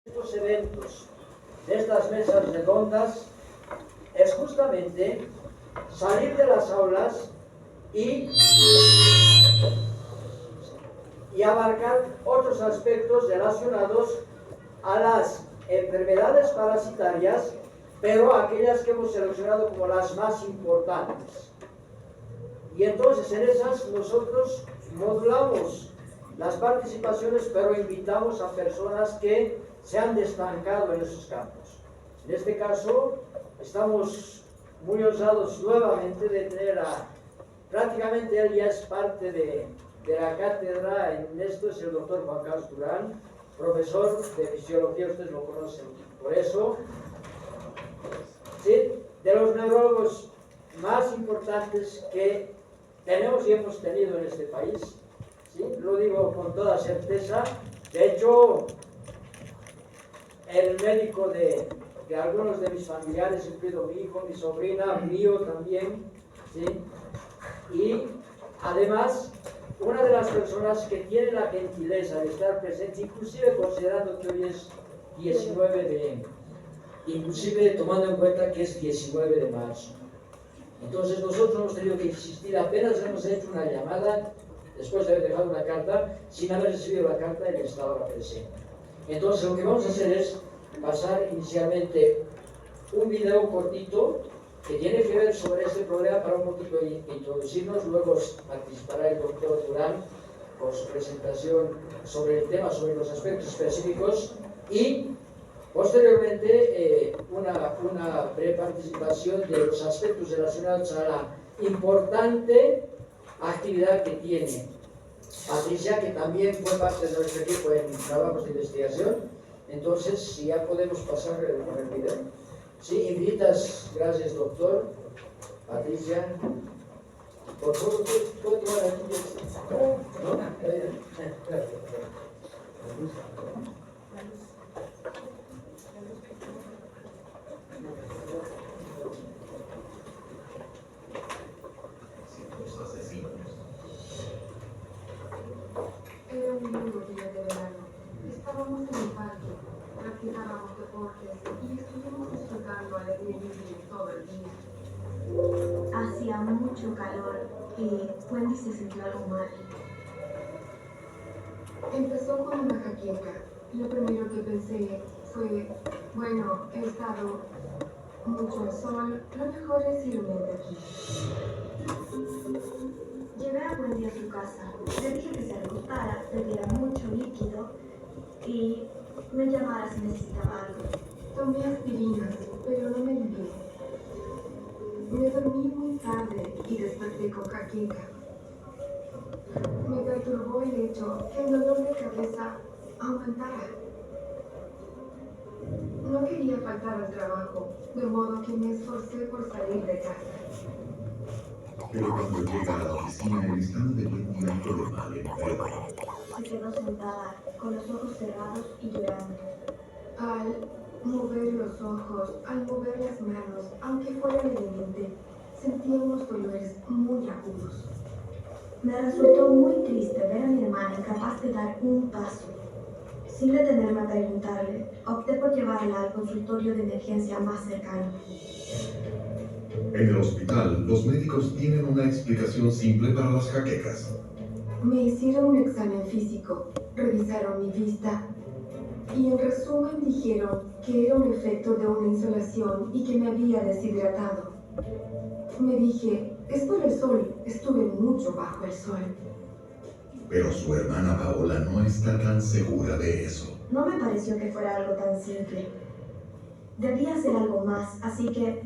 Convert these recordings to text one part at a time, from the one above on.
Estos eventos, de estas mesas redondas, es justamente salir de las aulas y abarcar otros aspectos relacionados a las enfermedades parasitarias, pero aquellas que hemos seleccionado como las más importantes. Y entonces en esas nosotros modulamos las participaciones, pero invitamos a personas que se han destacado en esos campos. En este caso, estamos muy honrados nuevamente de tener prácticamente él ya es parte de la cátedra en esto, es el doctor Juan Carlos Durán, profesor de fisiología, ustedes lo conocen por eso, ¿sí? De los neurólogos más importantes que tenemos y hemos tenido en este país, ¿sí? Lo digo con toda certeza. De hecho, el médico de algunos de mis familiares, incluido mi hijo, mi sobrina, mío también, ¿sí? Y además, una de las personas que tiene la gentileza de estar presente, inclusive considerando que hoy es 19 inclusive tomando en cuenta que es 19 de marzo. Entonces nosotros hemos tenido que insistir, apenas hemos hecho una llamada, después de haber dejado una carta, sin haber recibido la carta, él estaba presente. Entonces lo que vamos a hacer es pasar inicialmente un video cortito que tiene que ver sobre este problema para un poquito introducirnos, luego participará el doctor Durán con su presentación sobre el tema, sobre los aspectos específicos y posteriormente una preparticipación de los aspectos relacionados a la importante actividad que tiene Patricia, que también fue parte de nuestro equipo en trabajos de investigación. Entonces, si ya podemos pasar con el video. Sí, invitas, gracias doctor. Patricia, por favor, ¿puedo tomar aquí? ¿No? Era un lindo día de verano. Estábamos en el parque, practicábamos deportes y estuvimos disfrutando al aire libre todo el día. Hacía mucho calor y Wendy se sintió algo mal. Empezó con una jaqueca. Lo primero que pensé fue, bueno, he estado mucho al sol, lo mejor es irme de aquí. Llevé a Wendy a su casa. Le dije que se recostara, bebiera mucho líquido y me llamara si necesitaba algo. Tomé aspirinas, pero no me alivié. Me dormí muy tarde y desperté con jaqueca. Me perturbó el hecho que el dolor de cabeza aumentara. No quería faltar al trabajo, de modo que me esforcé por salir de casa. Pero cuando llega a la oficina, el estado de Wendy autónoma le enferma. Se quedó sentada, con los ojos cerrados y llorando. Al mover los ojos, al mover las manos, aunque fuera levemente, sentía unos dolores muy agudos. Me resultó muy triste ver a mi hermana incapaz de dar un paso. Sin detenerme a preguntarle, opté por llevarla al consultorio de emergencia más cercano. En el hospital, los médicos tienen una explicación simple para las jaquecas. Me hicieron un examen físico, revisaron mi vista y en resumen dijeron que era un efecto de una insolación y que me había deshidratado. Me dije, es por el sol, estuve mucho bajo el sol. Pero su hermana Paola no está tan segura de eso. No me pareció que fuera algo tan simple. Debía ser algo más, así que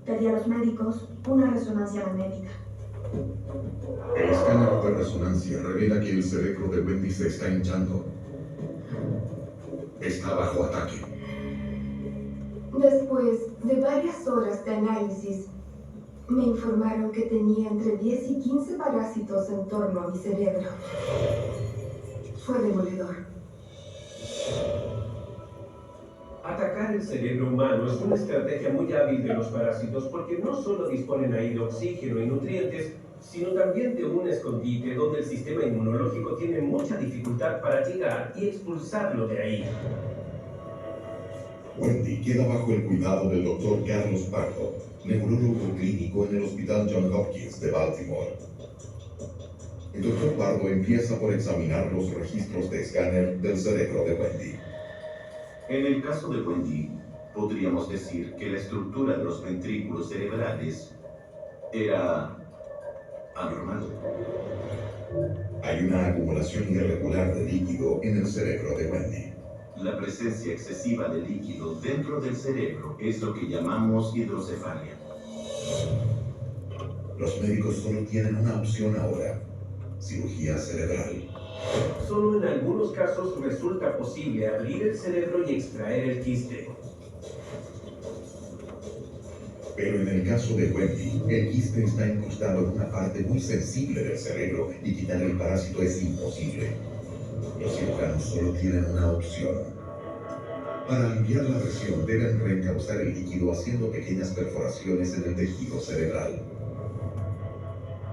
pedí a los médicos una resonancia magnética. El escáner de resonancia revela que el cerebro de Wendy se está hinchando. Está bajo ataque. Después de varias horas de análisis, me informaron que tenía entre 10 y 15 parásitos en torno a mi cerebro. Fue demoledor. Atacar el cerebro humano es una estrategia muy hábil de los parásitos porque no solo disponen ahí de oxígeno y nutrientes, sino también de un escondite donde el sistema inmunológico tiene mucha dificultad para llegar y expulsarlo de ahí. Wendy queda bajo el cuidado del Dr. Carlos Pardo, neurólogo clínico en el Hospital Johns Hopkins de Baltimore. El Dr. Pardo empieza por examinar los registros de escáner del cerebro de Wendy. En el caso de Wendy, podríamos decir que la estructura de los ventrículos cerebrales era anormal. Hay una acumulación irregular de líquido en el cerebro de Wendy. La presencia excesiva de líquido dentro del cerebro es lo que llamamos hidrocefalia. Los médicos solo tienen una opción ahora: cirugía cerebral. Solo en algunos casos resulta posible abrir el cerebro y extraer el quiste. Pero en el caso de Wendy, el quiste está incrustado en una parte muy sensible del cerebro y quitar el parásito es imposible. Los cirujanos solo tienen una opción. Para aliviar la presión deben reencauzar el líquido haciendo pequeñas perforaciones en el tejido cerebral.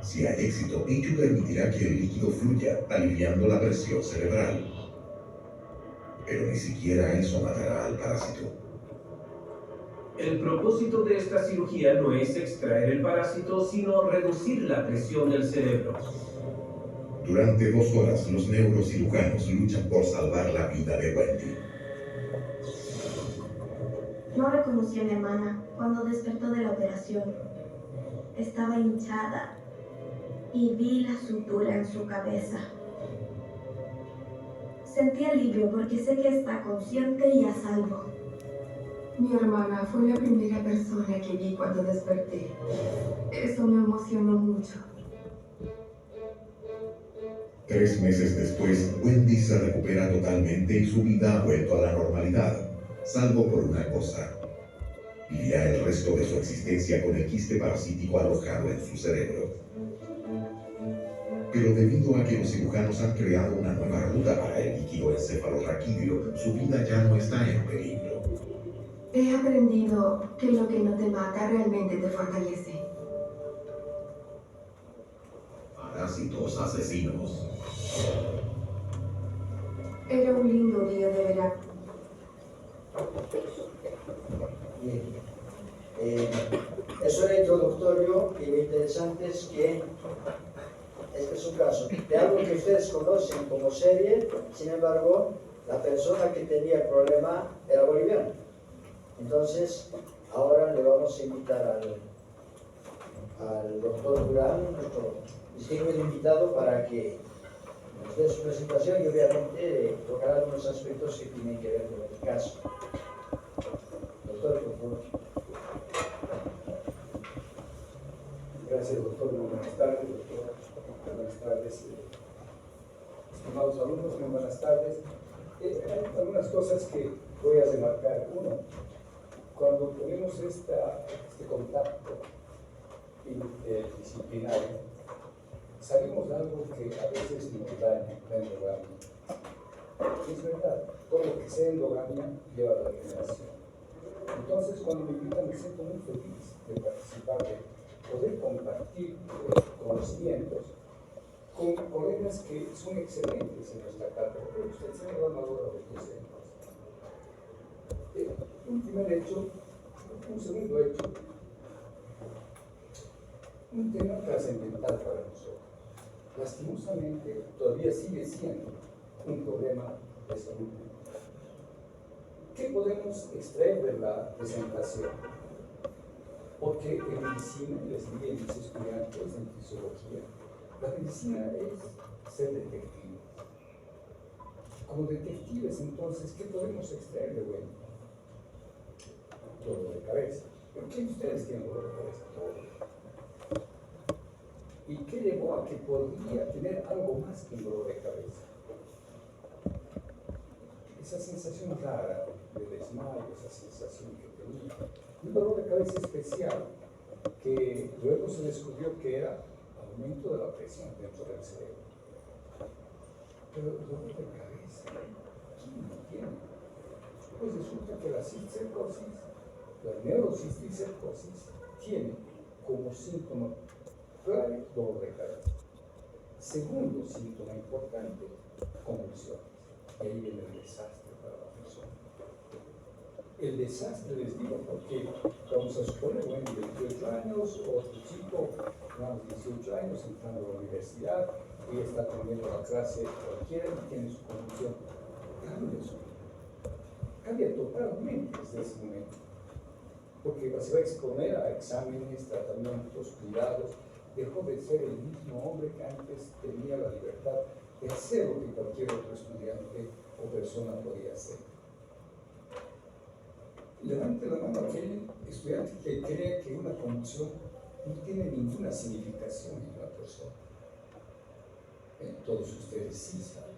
Si hay éxito, ello permitirá que el líquido fluya, aliviando la presión cerebral. Pero ni siquiera eso matará al parásito. El propósito de esta cirugía no es extraer el parásito, sino reducir la presión del cerebro. Durante 2 horas, los neurocirujanos luchan por salvar la vida de Wendy. No reconocí a mi hermana cuando despertó de la operación. Estaba hinchada y vi la sutura en su cabeza. Sentí alivio porque sé que está consciente y a salvo. Mi hermana fue la primera persona que vi cuando desperté. Eso me emocionó mucho. 3 meses después, Wendy se recupera totalmente y su vida ha vuelto a la normalidad, salvo por una cosa: vivirá el resto de su existencia con el quiste parasítico alojado en su cerebro. Pero debido a que los cirujanos han creado una nueva ruta para el líquido encefalorraquídeo, su vida ya no está en peligro. He aprendido que lo que no te mata realmente te fortalece. Parásitos asesinos. Era un lindo día de verano. Bien. Eso era introductorio y lo interesante es que este es un caso de algo que ustedes conocen como serie. Sin embargo, la persona que tenía el problema era boliviana. Entonces, ahora le vamos a invitar al doctor Durán, nuestro distinguido invitado, para que nos dé su presentación y obviamente tocar algunos aspectos que tienen que ver con el caso. Doctor, por favor. Gracias, doctor. Muy buenas tardes, doctora. Buenas tardes, estimados alumnos. Muy buenas tardes. Hay algunas cosas que voy a remarcar. Uno, cuando tenemos este contacto interdisciplinario, sabemos algo que a veces nos daña la endogamia. Es verdad, todo lo que sea endogamia lleva a la generación. Entonces, cuando me invitan, me siento muy feliz de participar, de poder compartir conocimientos con colegas que son excelentes en nuestra cátedra. Usted, señor Amador, de un primer hecho, un segundo hecho, un tema trascendental para nosotros. Lastimosamente, todavía sigue siendo un problema de salud. ¿Qué podemos extraer de la presentación? Porque en medicina, les diría a mis estudiantes en fisiología, la medicina es ser detective. Como detectives, entonces, ¿qué podemos extraer de bueno? Dolor de cabeza. ¿Por qué ustedes tienen dolor de cabeza? Todo. ¿Y qué llevó a que podría tener algo más que un dolor de cabeza? Esa sensación rara de desmayo, esa sensación que tenía. Un dolor de cabeza especial que luego se descubrió que era aumento de la presión dentro del cerebro. Pero el dolor de cabeza, ¿quién lo tiene? Pues resulta que la cisticercosis, la neurocisticercosis, tiene como síntoma clave dolor de cabeza. Segundo síntoma importante, convulsiones. Y ahí viene el desastre para la persona. el desastre, les digo, porque vamos a suponer, bueno, 28 años, otro chico, unos 18 años, entrando a la universidad, ella está teniendo la clase cualquiera y tiene su condición. Cambia su vida. Cambia totalmente desde ese momento. Porque se va a exponer a exámenes, tratamientos, cuidados. Dejó de ser el mismo hombre que antes tenía la libertad de hacer lo que cualquier otro estudiante o persona podía hacer. Levante la mano aquel estudiante que crea que una conmoción no tiene ninguna significación en una persona. Todos ustedes sí saben.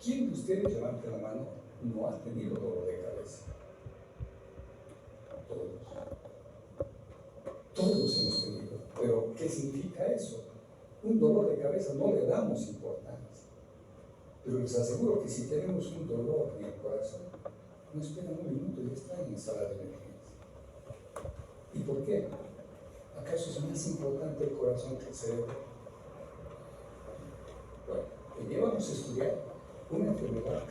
¿Quién de ustedes, levante la mano, no ha tenido dolor de cabeza? Todos hemos tenido. Pero, ¿qué significa eso? Un dolor de cabeza no le damos importancia. Pero les aseguro que si tenemos un dolor en el corazón, no esperan un minuto y ya está en sala de emergencia. ¿Y por qué? ¿Acaso es más importante el corazón que el cerebro? Bueno, llevamos a estudiar una enfermedad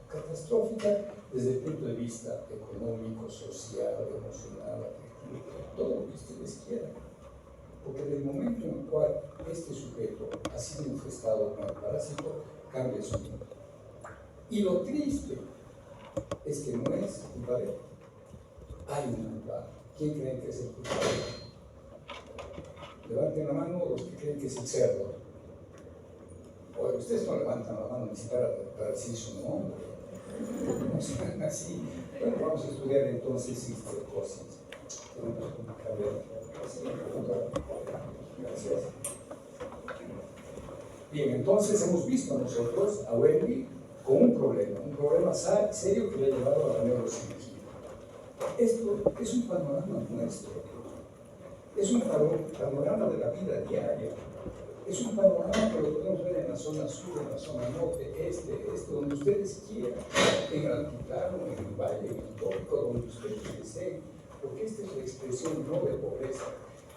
catastrófica desde el punto de vista económico, social, emocional, afectivo, todo lo que ustedes quieran. Porque en el momento en el cual este sujeto ha sido infestado con el parásito, cambia su vida. Y lo triste es que no es culpable. Hay un culpable. ¿Quién creen que es el culpable? Levanten la mano los que creen que es el cerdo. Oye, ustedes no levantan la mano ni siquiera para decir su nombre. No sean así. Bueno, vamos a estudiar entonces cisticercosis. Gracias. Bien, entonces hemos visto nosotros a Wendy con un problema serio que le ha llevado a la neurocirugía. Esto es un panorama nuestro, es un panorama de la vida diaria, es un panorama que lo podemos ver en la zona sur, en la zona norte, este, donde ustedes quieran, en el altiplano, en el valle, en el tópico, donde ustedes deseen, porque esta es la expresión no de pobreza,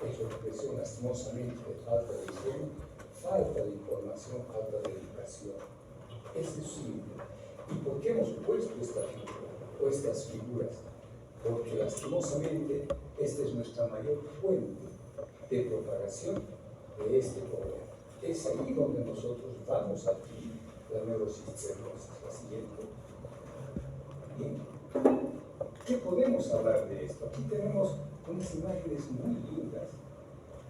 es la expresión lastimosamente de falta de higiene, falta de información, falta de educación. Ese es simple. ¿Y por qué hemos puesto esta figura o estas figuras? Porque lastimosamente esta es nuestra mayor fuente de propagación de este problema. Es ahí donde nosotros vamos a adquirir la neurocisticercosis. La siguiente. Bien. ¿Qué podemos hablar de esto? Aquí tenemos unas imágenes muy lindas,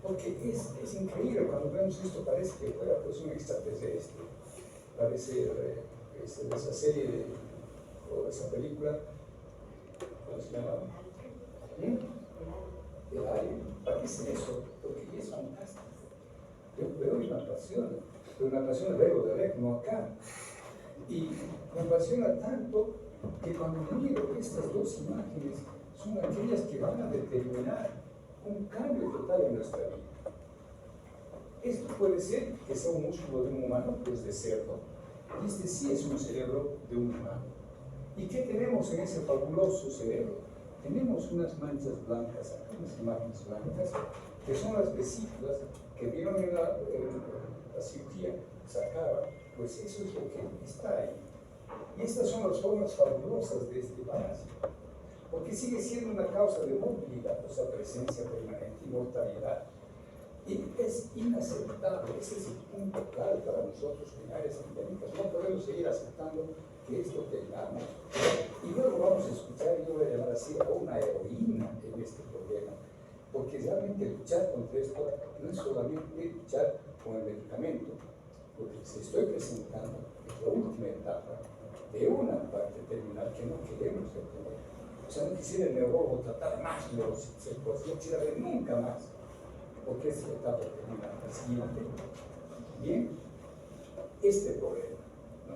porque es increíble cuando vemos esto, parece que fuera pues un extraterrestre, parece de esa serie o de esa película, ¿cómo se llama? El Alien, parece eso, porque es fantástico. Yo veo y me apasiona, pero me apasiona verlo de lejos, no acá. Y me apasiona tanto que cuando miro estas dos imágenes son aquellas que van a determinar un cambio total en nuestra vida. Esto puede ser que sea un músculo de un humano, pues de cerdo, y este sí es un cerebro de un humano. ¿Y qué tenemos en ese fabuloso cerebro? Tenemos unas manchas blancas, unas imágenes blancas, que son las vesículas que vieron en la cirugía, sacaba, pues eso es lo que está ahí. Y estas son las formas fabulosas de este parásito, porque sigue siendo una causa de morbilidad, o sea, presencia permanente y mortalidad. Y es inaceptable, ese es el punto clave para nosotros en áreas endémicas. No podemos seguir aceptando que esto tengamos. Y luego vamos a escuchar, yo voy a llamar así, a una heroína en este problema, porque realmente luchar contra esto no es solamente luchar con el medicamento, lo que les estoy presentando es la última etapa de una parte terminal que no queremos obtener. O sea, no quisiera el neurólogo tratar más neurocisticercosis, no quisiera ver nunca más, porque es la etapa terminal. La siguiente. Bien, este problema, ¿no?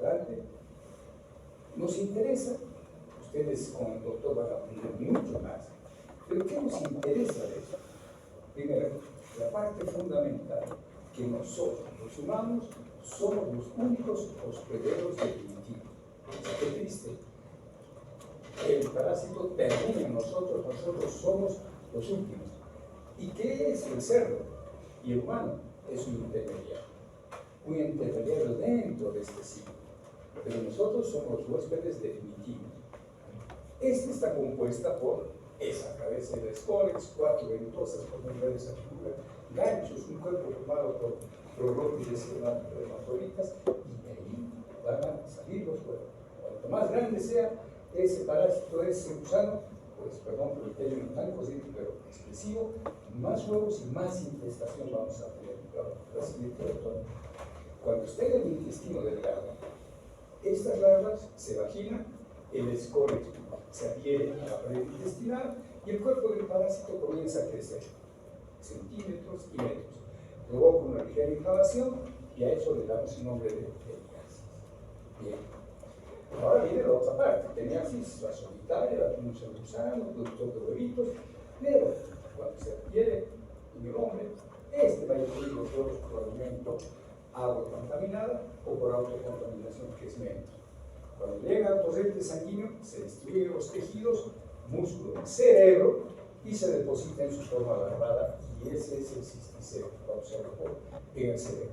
Adelante. Nos interesa, ustedes con el doctor van a aprender mucho más, pero ¿qué nos interesa de eso? Primero, la parte fundamental, que nosotros, los humanos, somos los únicos hospederos definitivos. Qué triste. El parásito termina en nosotros somos los últimos. ¿Y qué es el cerdo? Y el humano es un intermediario dentro de este ciclo. pero nosotros somos los huéspedes definitivos. Esta está compuesta por esa cabeza de escólex, 4 ventosas por medio de esa figura, ganchos, un cuerpo formado por prolóquides hermafroditas, y de ahí van a salir los huevos. Cuanto más grande sea ese parásito, ese gusano, pues perdón por el término tan consciente pero expresivo, más huevos y más infestación vamos a tener. La siguiente autor. Cuando esté en el intestino delgado, estas larvas se vaginan, el escólex se adhiere a la pared intestinal y el cuerpo del parásito comienza a crecer centímetros y metros. Provoca una ligera inflamación y a eso le damos el nombre de teniasis. Bien. Ahora viene la otra parte. Teniasis, la solitaria, la tenemos en el gusano, productor de huevitos, pero cuando se adquiere en el hombre, este va a incluir los huevos por alimento, agua contaminada o por autocontaminación, que es menos. Cuando llega al torrente sanguíneo, se destruyen los tejidos, músculo, cerebro y se deposita en su forma alargada, y ese es el cisticeo, vamos a verlo en el cerebro.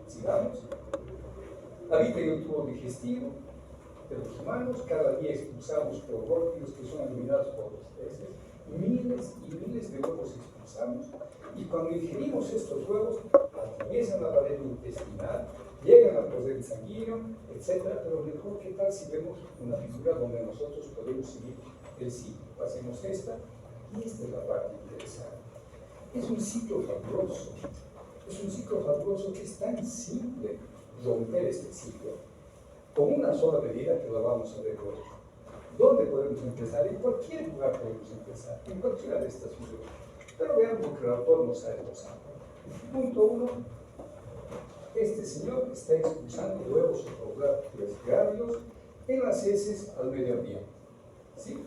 Sigamos. Habita en el tubo digestivo de los humanos, cada día expulsamos probórtidos que son eliminados por los peces, miles y miles de huevos expulsamos, y cuando ingerimos estos huevos, atraviesan la pared intestinal, llegan al torrente sanguíneo, etc. Pero mejor, ¿qué tal si vemos una figura donde nosotros podemos seguir el ciclo? Hacemos esta, y esta es la parte interesante. Es un ciclo fabuloso. Es un ciclo fabuloso que es tan simple romper este ciclo con una sola medida que la vamos a ver hoy. ¿Dónde podemos empezar? En cualquier lugar podemos empezar, en cualquiera de estas figuras. Pero veamos lo que el autor nos ha esbozado. Punto 1. Este señor está expulsando huevos grávidos en las heces al medio ambiente. ¿Sí?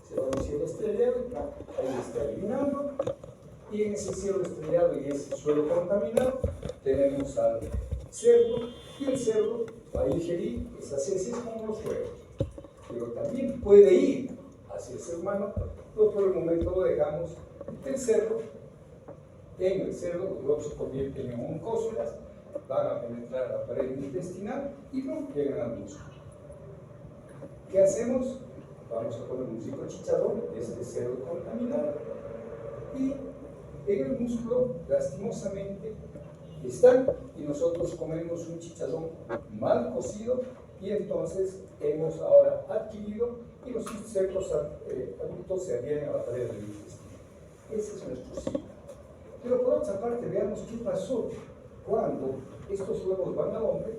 Se va a un cielo estrellado, ahí está eliminando, y en ese cielo estrellado y ese suelo contaminado tenemos al cerdo, y el cerdo va a ingerir esas heces como los huevos. Pero también puede ir hacia el ser humano, pero por el momento lo dejamos. El cerdo, en el cerdo los huevos se convierten en oncócelas, van a penetrar a la pared intestinal y no llegan al músculo. ¿Qué hacemos? Vamos a poner un psicochicharrón de este cerdo contaminado, y en el músculo, lastimosamente, están, y nosotros comemos un chicharrón mal cocido, y entonces hemos ahora adquirido, y los insectos adultos se adhieren a la pared del intestino. Ese es nuestro ciclo. Pero por otra parte, veamos qué pasó cuando estos huevos van al hombre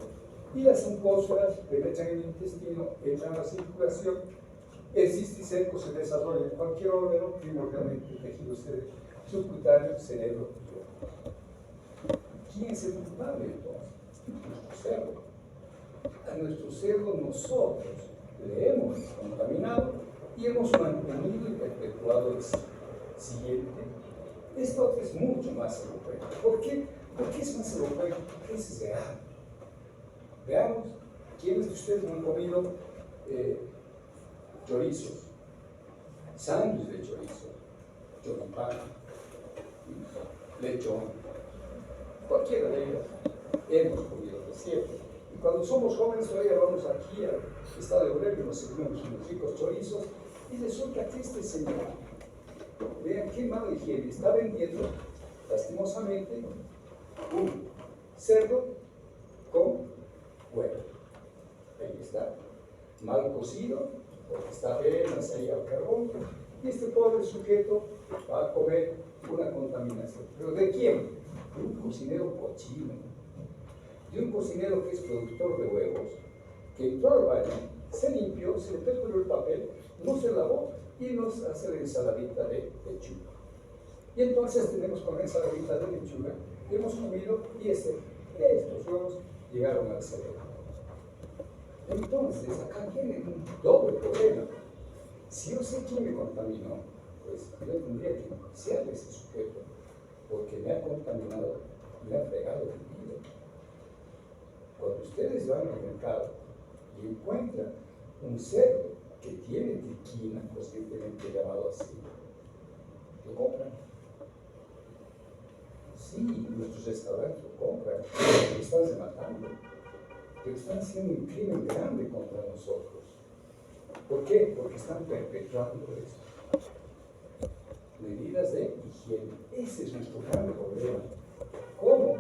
y las oncócelas penetran en el intestino, entran a la circulación, el cisticerco se desarrolla en cualquier órgano, primordialmente el tejido subcutáneo, cerebro y ojos. ¿Quién es el culpable entonces? Nuestro cerdo. A nuestro cerdo nosotros le hemos contaminado y hemos mantenido y perpetuado el siguiente. Esto es mucho más elocuente. ¿Por qué? Porque es más elocuente, porque es real. Veamos, ¿quiénes de ustedes no han comido chorizos? Sándwich de chorizo, choripán, lechón, cualquiera de ellas hemos comido, ¿no es cierto? Y cuando somos jóvenes todavía vamos aquí al estado de Bolivia y nos servimos unos ricos chorizos, y resulta que este señor, vean qué mala higiene, está vendiendo lastimosamente un cerdo con huevo. Ahí está, mal cocido, porque está apenas ahí al carbón, y este pobre sujeto va a comer una contaminación. ¿Pero de quién? De un cocinero cochino, de un cocinero que es productor de huevos, que entró al baño, se limpió, se le perforó el papel, no se lavó y nos hace la ensaladita de lechuga. Y entonces tenemos con la ensaladita de lechuga, hemos comido y estos huevos llegaron al cerebro. Entonces, acá tienen un doble problema. Si yo sé quién me contaminó, pues yo tendría que ser de ese sujeto, porque me ha contaminado, me ha fregado el vida. Cuando ustedes van al mercado y encuentran un cerdo que tiene triquina, conscientemente llamado así, lo compran. Sí, nuestros restaurantes lo compran, lo están rematando. pero están haciendo un crimen grande contra nosotros. ¿Por qué? Porque están perpetuando esto. Medidas de higiene. Ese es nuestro gran problema. ¿Cómo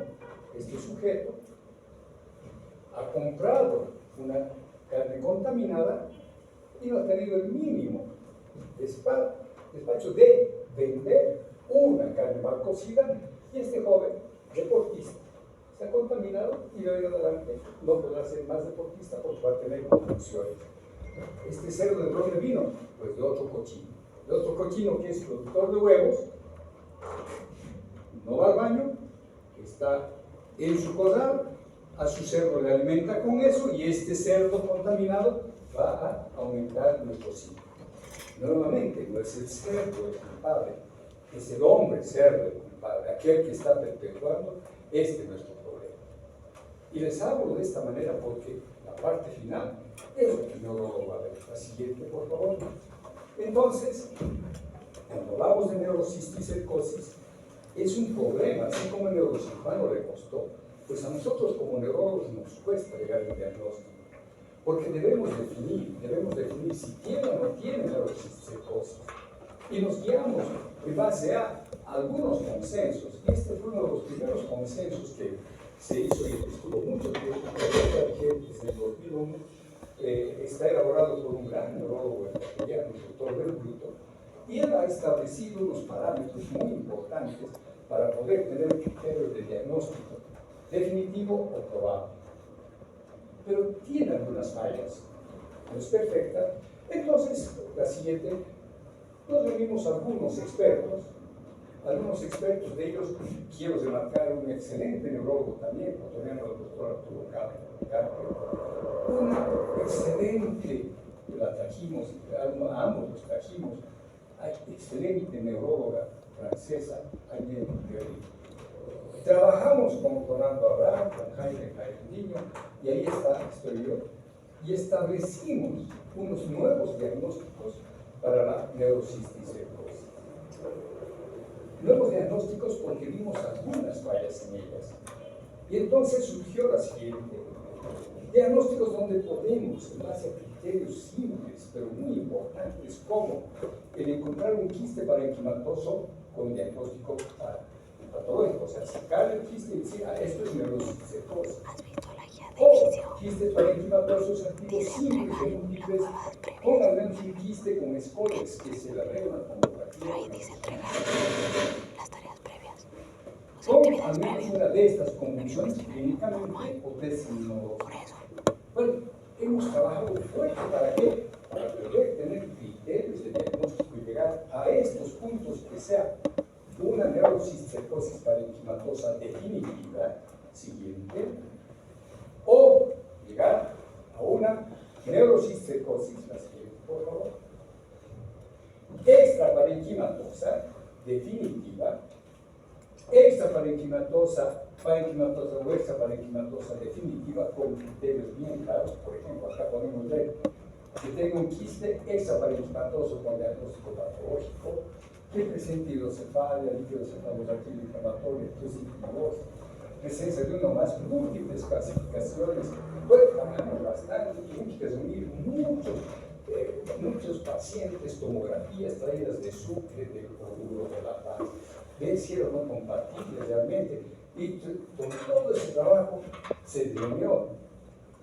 este sujeto ha comprado una carne contaminada y no ha tenido el mínimo despacho de vender una carne mal cocida, y este joven deportista se ha contaminado y de hoy en adelante no podrá ser más deportista porque va a tener confusiones? Este cerdo de dónde vino? Pues de otro cochino. De otro cochino que es productor de huevos, no va al baño, está en su corral, a su cerdo le alimenta con eso y este cerdo contaminado va a aumentar nuestro ciclo. Nuevamente, no es el cerdo el culpable, es el hombre cerdo el culpable, aquel que está perpetuando nuestro problema. Y les hablo de esta manera porque la parte final es lo que no lo va a ver. La siguiente, por favor. Entonces, cuando hablamos de neurocisticercosis, es un problema, así como el neurocirujano le costó, pues a nosotros como neurólogos nos cuesta llegar al diagnóstico, porque debemos definir si tiene o no tiene neurocisticercosis, y nos guiamos en base a algunos consensos, y este fue uno de los primeros consensos que se hizo y estuvo mucho tiempo, desde el 2001, está elaborado por un gran neurólogo ecuatoriano, el doctor Belbruto, y él ha establecido unos parámetros muy importantes para poder tener criterios de diagnóstico definitivo o probable. Pero tiene algunas fallas, no es perfecta. Entonces, la siguiente, nos reunimos algunos expertos de ellos quiero remarcar un excelente neurólogo también, ecuatoriano, el doctor Arturo Carpio, una excelente, la trajimos, a ambos los trajimos, excelente neuróloga francesa, Agnès Guéry. Trabajamos con Fernando Abraham, con Jaime Niño, y ahí estoy yo, y establecimos unos nuevos diagnósticos para la neurocisticercosis. Nuevos diagnósticos porque vimos algunas fallas en ellas. Y entonces surgió la siguiente: diagnósticos donde podemos, en base a criterios simples, pero muy importantes, como el encontrar un quiste parenquimatoso con diagnóstico patológico, o sea, sacar el quiste y decir, esto es neurocisticercosis. O quistes parenquimatosos activos simples o múltiples, con al menos un quiste con escoles que se le agrega una tomografía. Ahí dice entregar las tareas previas. Con al menos una de estas convulsiones clínicamente o desminodosas. Por eso. Bueno, hemos trabajado fuerte ¿para qué? Para poder tener criterios de diagnóstico y llegar a estos puntos que sea una neurocisticercosis parenquimatosa definitiva, siguiente, o llegar a una neurocisticercosis, la siguiente, por favor, extraparenquimatosa definitiva, extraparenquimatosa o extraparenquimatosa definitiva con criterios bien claros. Por ejemplo, acá podemos ver que tengo un quiste extraparenquimatoso con diagnóstico patológico, que presenta hidrocefalia, líquido cefalorraquídeo inflamatorio, inhibidor, presencia de uno más múltiples clasificaciones. Bueno, trabajamos bastante, tuvimos que reunir muchos pacientes, tomografías traídas de Sucre, del Oruro, de La Paz, ver si eran no compatibles realmente. Y con todo ese trabajo se reunió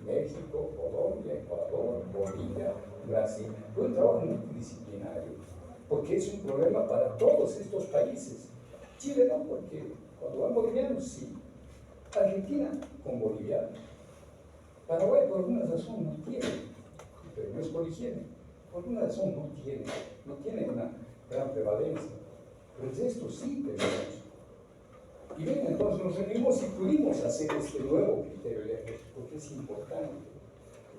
México, Colombia, Ecuador, Bolivia, Brasil. Fue un trabajo multidisciplinario, porque es un problema para todos estos países. Chile no, porque cuando van bolivianos sí. Argentina con bolivianos. Paraguay por alguna razón no tiene, pero no es por higiene. Por alguna razón no tiene una gran prevalencia. Pero el resto sí tenemos. Y bien, entonces nos reunimos y pudimos hacer este nuevo criterio diagnóstico, porque es importante.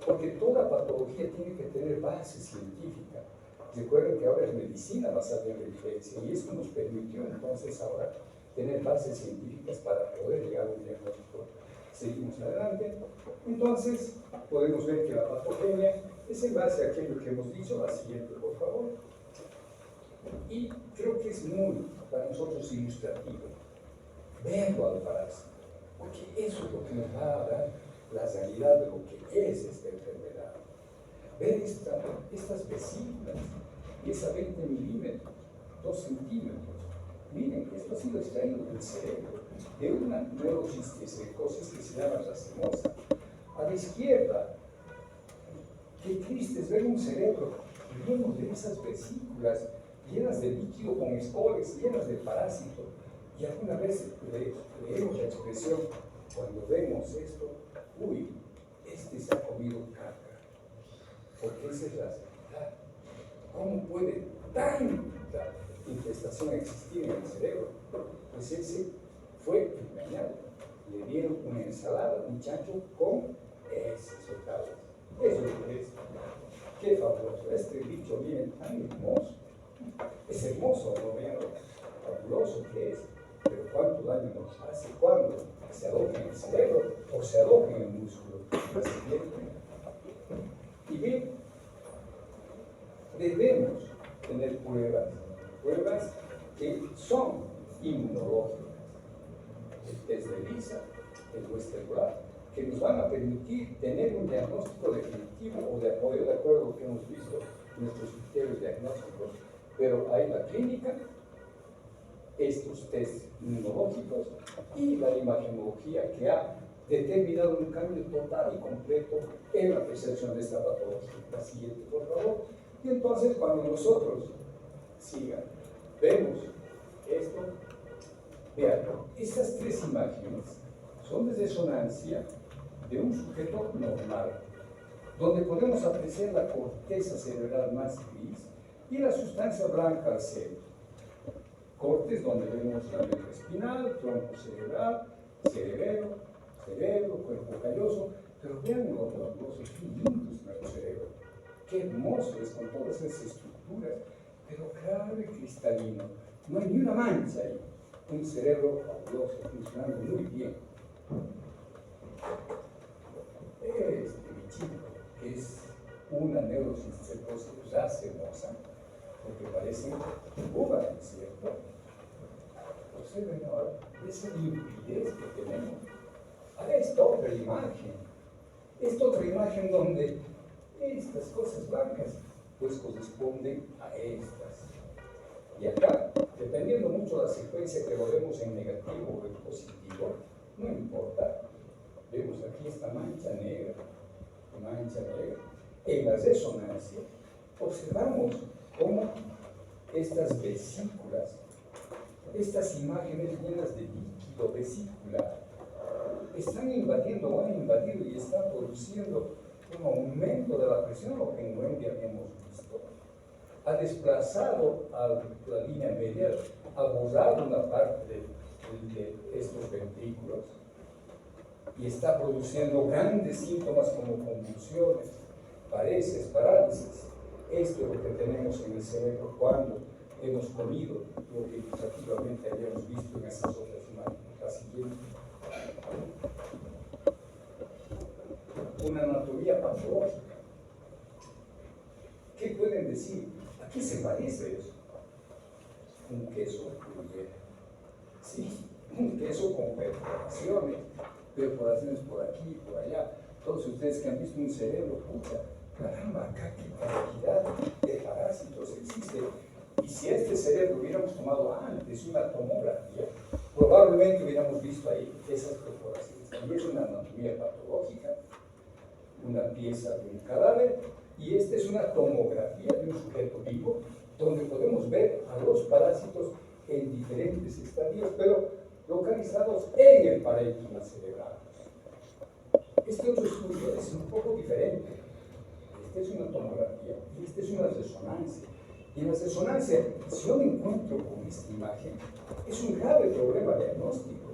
Porque toda patología tiene que tener base científica. Recuerden que ahora es medicina basada en evidencia, y esto nos permitió entonces ahora tener bases científicas para poder llegar a un diagnóstico. Seguimos adelante. Entonces, podemos ver que la patogenia es en base a aquello que hemos dicho. La siguiente, por favor. Y creo que es muy, para nosotros, ilustrativo verlo al parásito, porque eso es lo que nos va a dar la realidad de lo que es esta enfermedad. Ver estas vesículas, y esa 20 milímetros, 2 centímetros. Miren, esto ha sido extraído del cerebro, de una neurocisticercosis que se llama racemosa. A la izquierda, qué triste es ver un cerebro lleno de esas vesículas, llenas de líquido con espores, llenas de parásitos. Y alguna vez leemos la expresión, cuando vemos esto, uy, este se ha comido caca, porque esa es la realidad. ¿Cómo puede tanta infestación existir en el cerebro? Pues ese fue engañado. Le dieron una ensalada, un chancho con heces o tablas. Eso es lo que es. Qué fabuloso. Este bicho viene tan hermoso. Es hermoso, no vean lo fabuloso que es. Pero cuánto daño nos hace cuando se aloja en el cerebro o se aloja en el músculo. Y bien, debemos tener pruebas que son inmunológicas. El test de ELISA, el Westerblot, que nos van a permitir tener un diagnóstico definitivo o de apoyo de acuerdo a lo que hemos visto en nuestros criterios diagnósticos. Pero hay la clínica, estos test inmunológicos y la imagenología que ha determinado un cambio total y completo en la percepción de esta patología. La siguiente, por favor. Y entonces, cuando nosotros vemos esto, vean, estas 3 imágenes son de resonancia de un sujeto normal, donde podemos apreciar la corteza cerebral más gris y la sustancia blanca al centro. Cortes donde vemos la médula espinal, tronco cerebral, cerebro, cuerpo calloso, pero vean qué lindo es nuestro cerebro, qué hermoso es con todas esas estructuras, pero claro y cristalino, no hay ni una mancha ahí, un cerebro fabuloso, funcionando muy bien. Este bichito, que es una neurocisticercosis racemosa, porque parecen uvas, ¿cierto? Observen ahora esa limpidez que tenemos. Ahora esta otra imagen donde estas cosas blancas pues corresponden a estas. Y acá, dependiendo mucho de la secuencia que lo vemos en negativo o en positivo, no importa. Vemos aquí esta mancha negra. En la resonancia observamos cómo estas vesículas, estas imágenes llenas de líquido vesicular, están invadiendo o han invadido y están produciendo un aumento de la presión, lo que en Wendy habíamos visto. Ha desplazado a la línea media, ha borrado una parte de estos ventrículos y está produciendo grandes síntomas como convulsiones, parálisis. Esto es lo que tenemos en el cerebro cuando hemos comido lo que ilustrativamente habíamos visto en esas otras imágenes. La siguiente. Una anatomía patológica. ¿Qué pueden decir? ¿A qué se parece eso? Un queso gruyere. Sí, un queso con perforaciones por aquí, por allá. Todos ustedes que han visto un cerebro, pucha, caramba, acá qué cantidad de parásitos existe. Y si a este cerebro hubiéramos tomado antes una tomografía, probablemente hubiéramos visto ahí esas perforaciones. Y es una anatomía patológica, una pieza de un cadáver, y esta es una tomografía de un sujeto vivo, donde podemos ver a los parásitos en diferentes estadios, pero localizados en el parénquima cerebral. Este otro estudio es un poco diferente. Esta es una tomografía y esta es una resonancia. Y en la resonancia, si yo me encuentro con esta imagen, es un grave problema diagnóstico.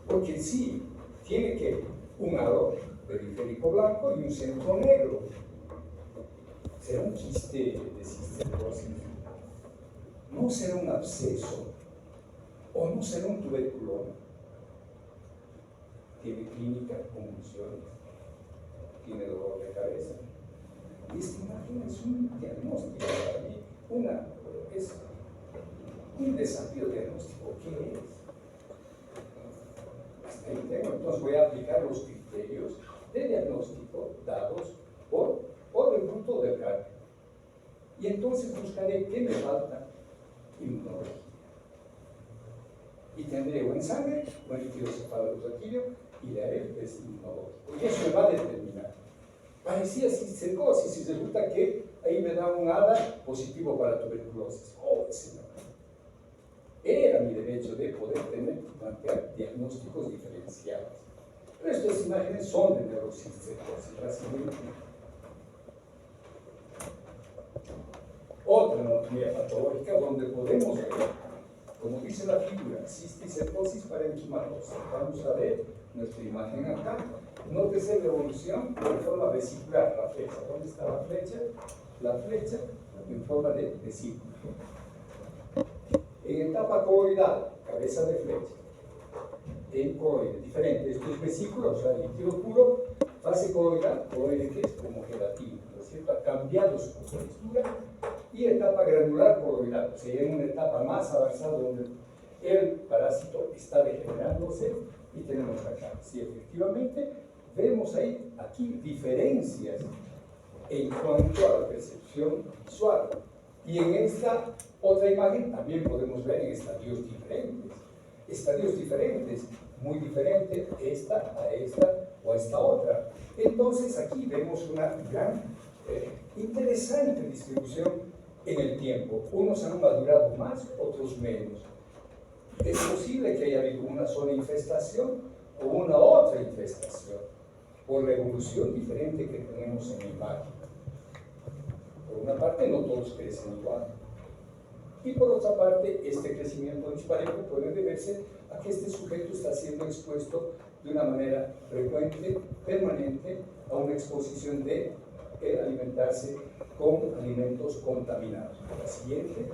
Porque sí, tiene que un halo periférico blanco y un centro negro. ¿Será un quiste de cistercosis? ¿No será un absceso? ¿O no será un tuberculoma? Tiene clínica, convulsiones, tiene dolor de cabeza. Y esta imagen es un diagnóstico para mí, es un desafío diagnóstico. ¿Qué es? Hasta ahí tengo, entonces voy a aplicar los criterios de diagnóstico dados por el fruto del cálculo. Y entonces buscaré qué me falta: inmunología. Y tendré o en sangre o en líquido cefalorraquídeo y le haré el test inmunológico. Y eso me va a determinar. Parecía cisticercosis y resulta que ahí me da un ADA positivo para tuberculosis. ¡Oh, señor! Era mi derecho de poder plantear diagnósticos diferenciados. Pero estas imágenes son de neurocisticercosis, básicamente. Otra anatomía patológica donde podemos ver, como dice la figura, cisticercosis parenquimatosa. Vamos a ver nuestra imagen acá. Nótese la evolución en forma vesicular, la flecha. ¿Dónde está la flecha? La flecha en forma de vesícula. En etapa coloidal, cabeza de flecha. En coloide, diferente. Esto es vesícula, o sea, líquido puro. Fase coloidal, coloide que es como gelatina, ¿no es cierto? Ha cambiado su textura. Y etapa granular coloidal, o sea, en una etapa más avanzada donde el parásito está degenerándose y tenemos acá. Sí, efectivamente, vemos ahí, aquí, diferencias en cuanto a la percepción visual. Y en esta otra imagen también podemos ver en estadios diferentes, muy diferente esta a esta o a esta otra. Entonces aquí vemos una gran, interesante distribución en el tiempo. Unos han madurado más, otros menos. Es posible que haya habido una sola infestación o una otra infestación por la evolución diferente que tenemos en la imagen. Por una parte, no todos crecen igual. Y por otra parte, este crecimiento disparejo puede deberse a que este sujeto está siendo expuesto de una manera frecuente, permanente, a una exposición de alimentarse con alimentos contaminados. La siguiente.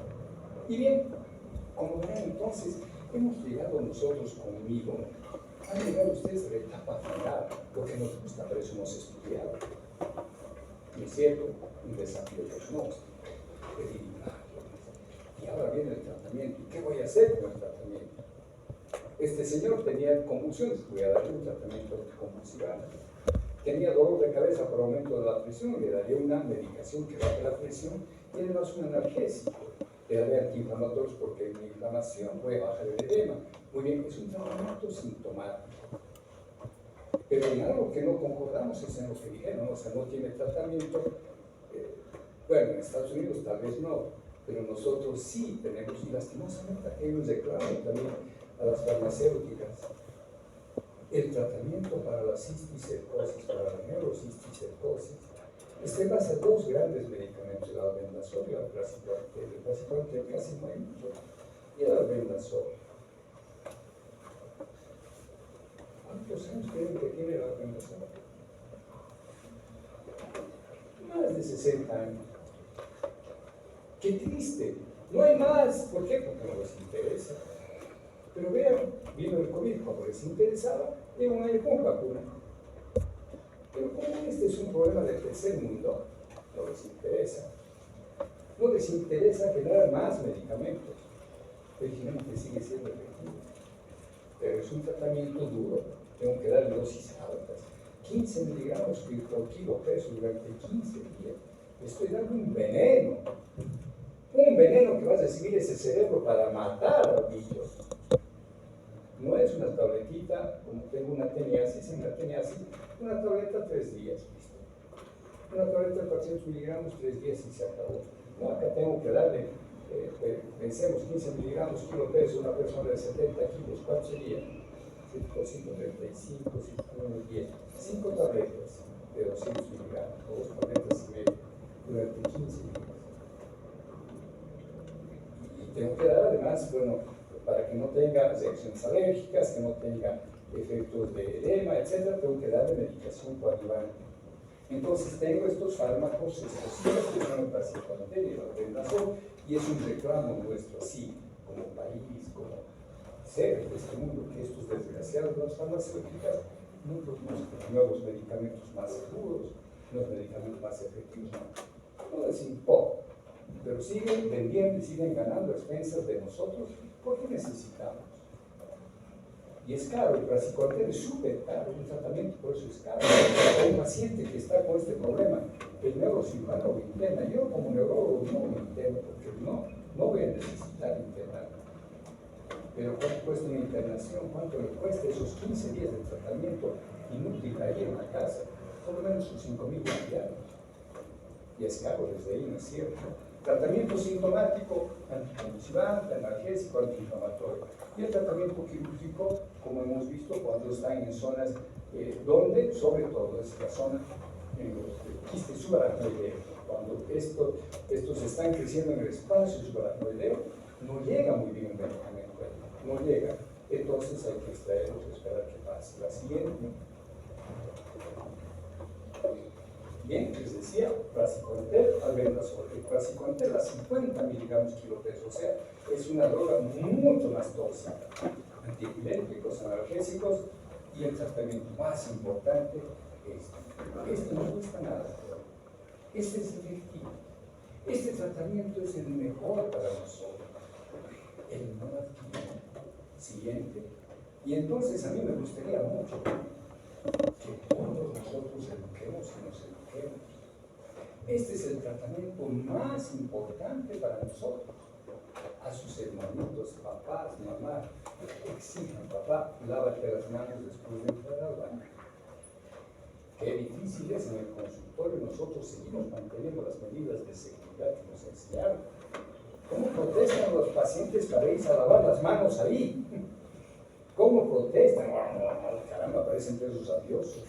Y bien, como ven, entonces, hemos llegado nosotros conmigo, han llegado ustedes a la etapa final, lo que nos gusta, por eso hemos estudiado. ¿No es cierto? Un desafío diagnóstico, y ahora viene el tratamiento. ¿Y qué voy a hacer con el tratamiento? Este señor tenía convulsiones, voy a darle un tratamiento convulsivante. Tenía dolor de cabeza por aumento de la presión, le daría una medicación que baje la presión y además un analgésico. Le daré antiinflamatorios porque hay una inflamación, puede bajar el edema. Muy bien, es un tratamiento sintomático. Pero en algo que no concordamos es en lo que dijeron, o sea, no tiene tratamiento. Bueno, en Estados Unidos tal vez no, pero nosotros sí tenemos, y lastimosamente aquí hay un reclamo también a las farmacéuticas. El tratamiento para la cisticercosis, para la neurocisticercosis, está en base a dos grandes medicamentos, el albendazol y el praziquantel. El praziquantel casi no hay mucho, y el albendazol. ¿Cuántos años creen que tiene el albendazol? Más de 60 años. ¡Qué triste! No hay más. ¿Por qué? Porque no les interesa. Pero vean, vino el COVID, cuando les interesaba, era un año con vacuna. Pero como este es un problema del tercer mundo, no les interesa. No les interesa generar más medicamentos. Originalmente sigue siendo efectivo. Pero es un tratamiento duro. Tengo que darle dosis altas. 15 miligramos por kilo peso durante 15 días. Le estoy dando un veneno. Un veneno que va a recibir ese cerebro para matar al bicho. No es una tabletita, como tengo una teniasis, una tableta 3 días, listo. Una tableta de 400 miligramos, 3 días y se acabó. No, acá tengo que darle, pensemos, 15 miligramos kilo peso, una persona de 70 kilos, ¿cuánto sería? 135, 110, 5 tabletas de 200 miligramos, 2 tabletas y media, durante 15 días. Y tengo que dar además, bueno, para que no tenga reacciones alérgicas, que no tenga efectos de edema, etc., tengo que darle medicación coadyuvante. Entonces tengo estos fármacos exclusivos que son el praziquantel y el albendazol, y es un reclamo nuestro, así, como país, como seres de este mundo, que estos desgraciados de las farmacéuticas no producen nuevos medicamentos más seguros, nuevos medicamentos más efectivos, no les importa, pero siguen vendiendo y siguen ganando a expensas de nosotros porque necesitamos. Y es caro, el praziquantel es súper caro, un tratamiento por eso es caro. A un paciente que está con este problema, el neurocirujano lo interna. Yo como neurólogo no me interno, porque no voy a necesitar internar. Pero ¿cuánto cuesta una internación? ¿Cuánto le cuesta esos 15 días de tratamiento inútil ahí en la casa? Por lo menos sus 5.000 bolivianos. Y es caro desde ahí, ¿no es cierto? Tratamiento sintomático, anticonvulsivante, analgésico, antiinflamatorio. Y el tratamiento quirúrgico, como hemos visto, cuando están en zonas donde, sobre todo, es la zona en los quistes subaracnoideo. Cuando estos están creciendo en el espacio subaracnoideo, no llega muy bien el medicamento ahí, no llega. Entonces hay que extraerlos, esperar que pase. La siguiente. Bien, les decía, praziquantel, albendazol. El praziquantel a 50 miligramos kilopeso, o sea, es una droga mucho más tóxica. Antiepilépticos, analgésicos y el tratamiento más importante es este no cuesta nada. Este es efectivo. Este tratamiento es el mejor para nosotros. El no adquirido. Siguiente. Y entonces a mí me gustaría mucho que todos nosotros eduquemos y nos eduquemos. Este es el tratamiento más importante para nosotros. A sus hermanitos, papás, mamá, exijan, papá, lávate las manos después de entrar al baño. Qué difícil es en el consultorio, nosotros seguimos manteniendo las medidas de seguridad que nos enseñaron. ¿Cómo protestan los pacientes para irse a lavar las manos ahí? ¿Cómo protestan? Caramba, parecen presos rabiosos.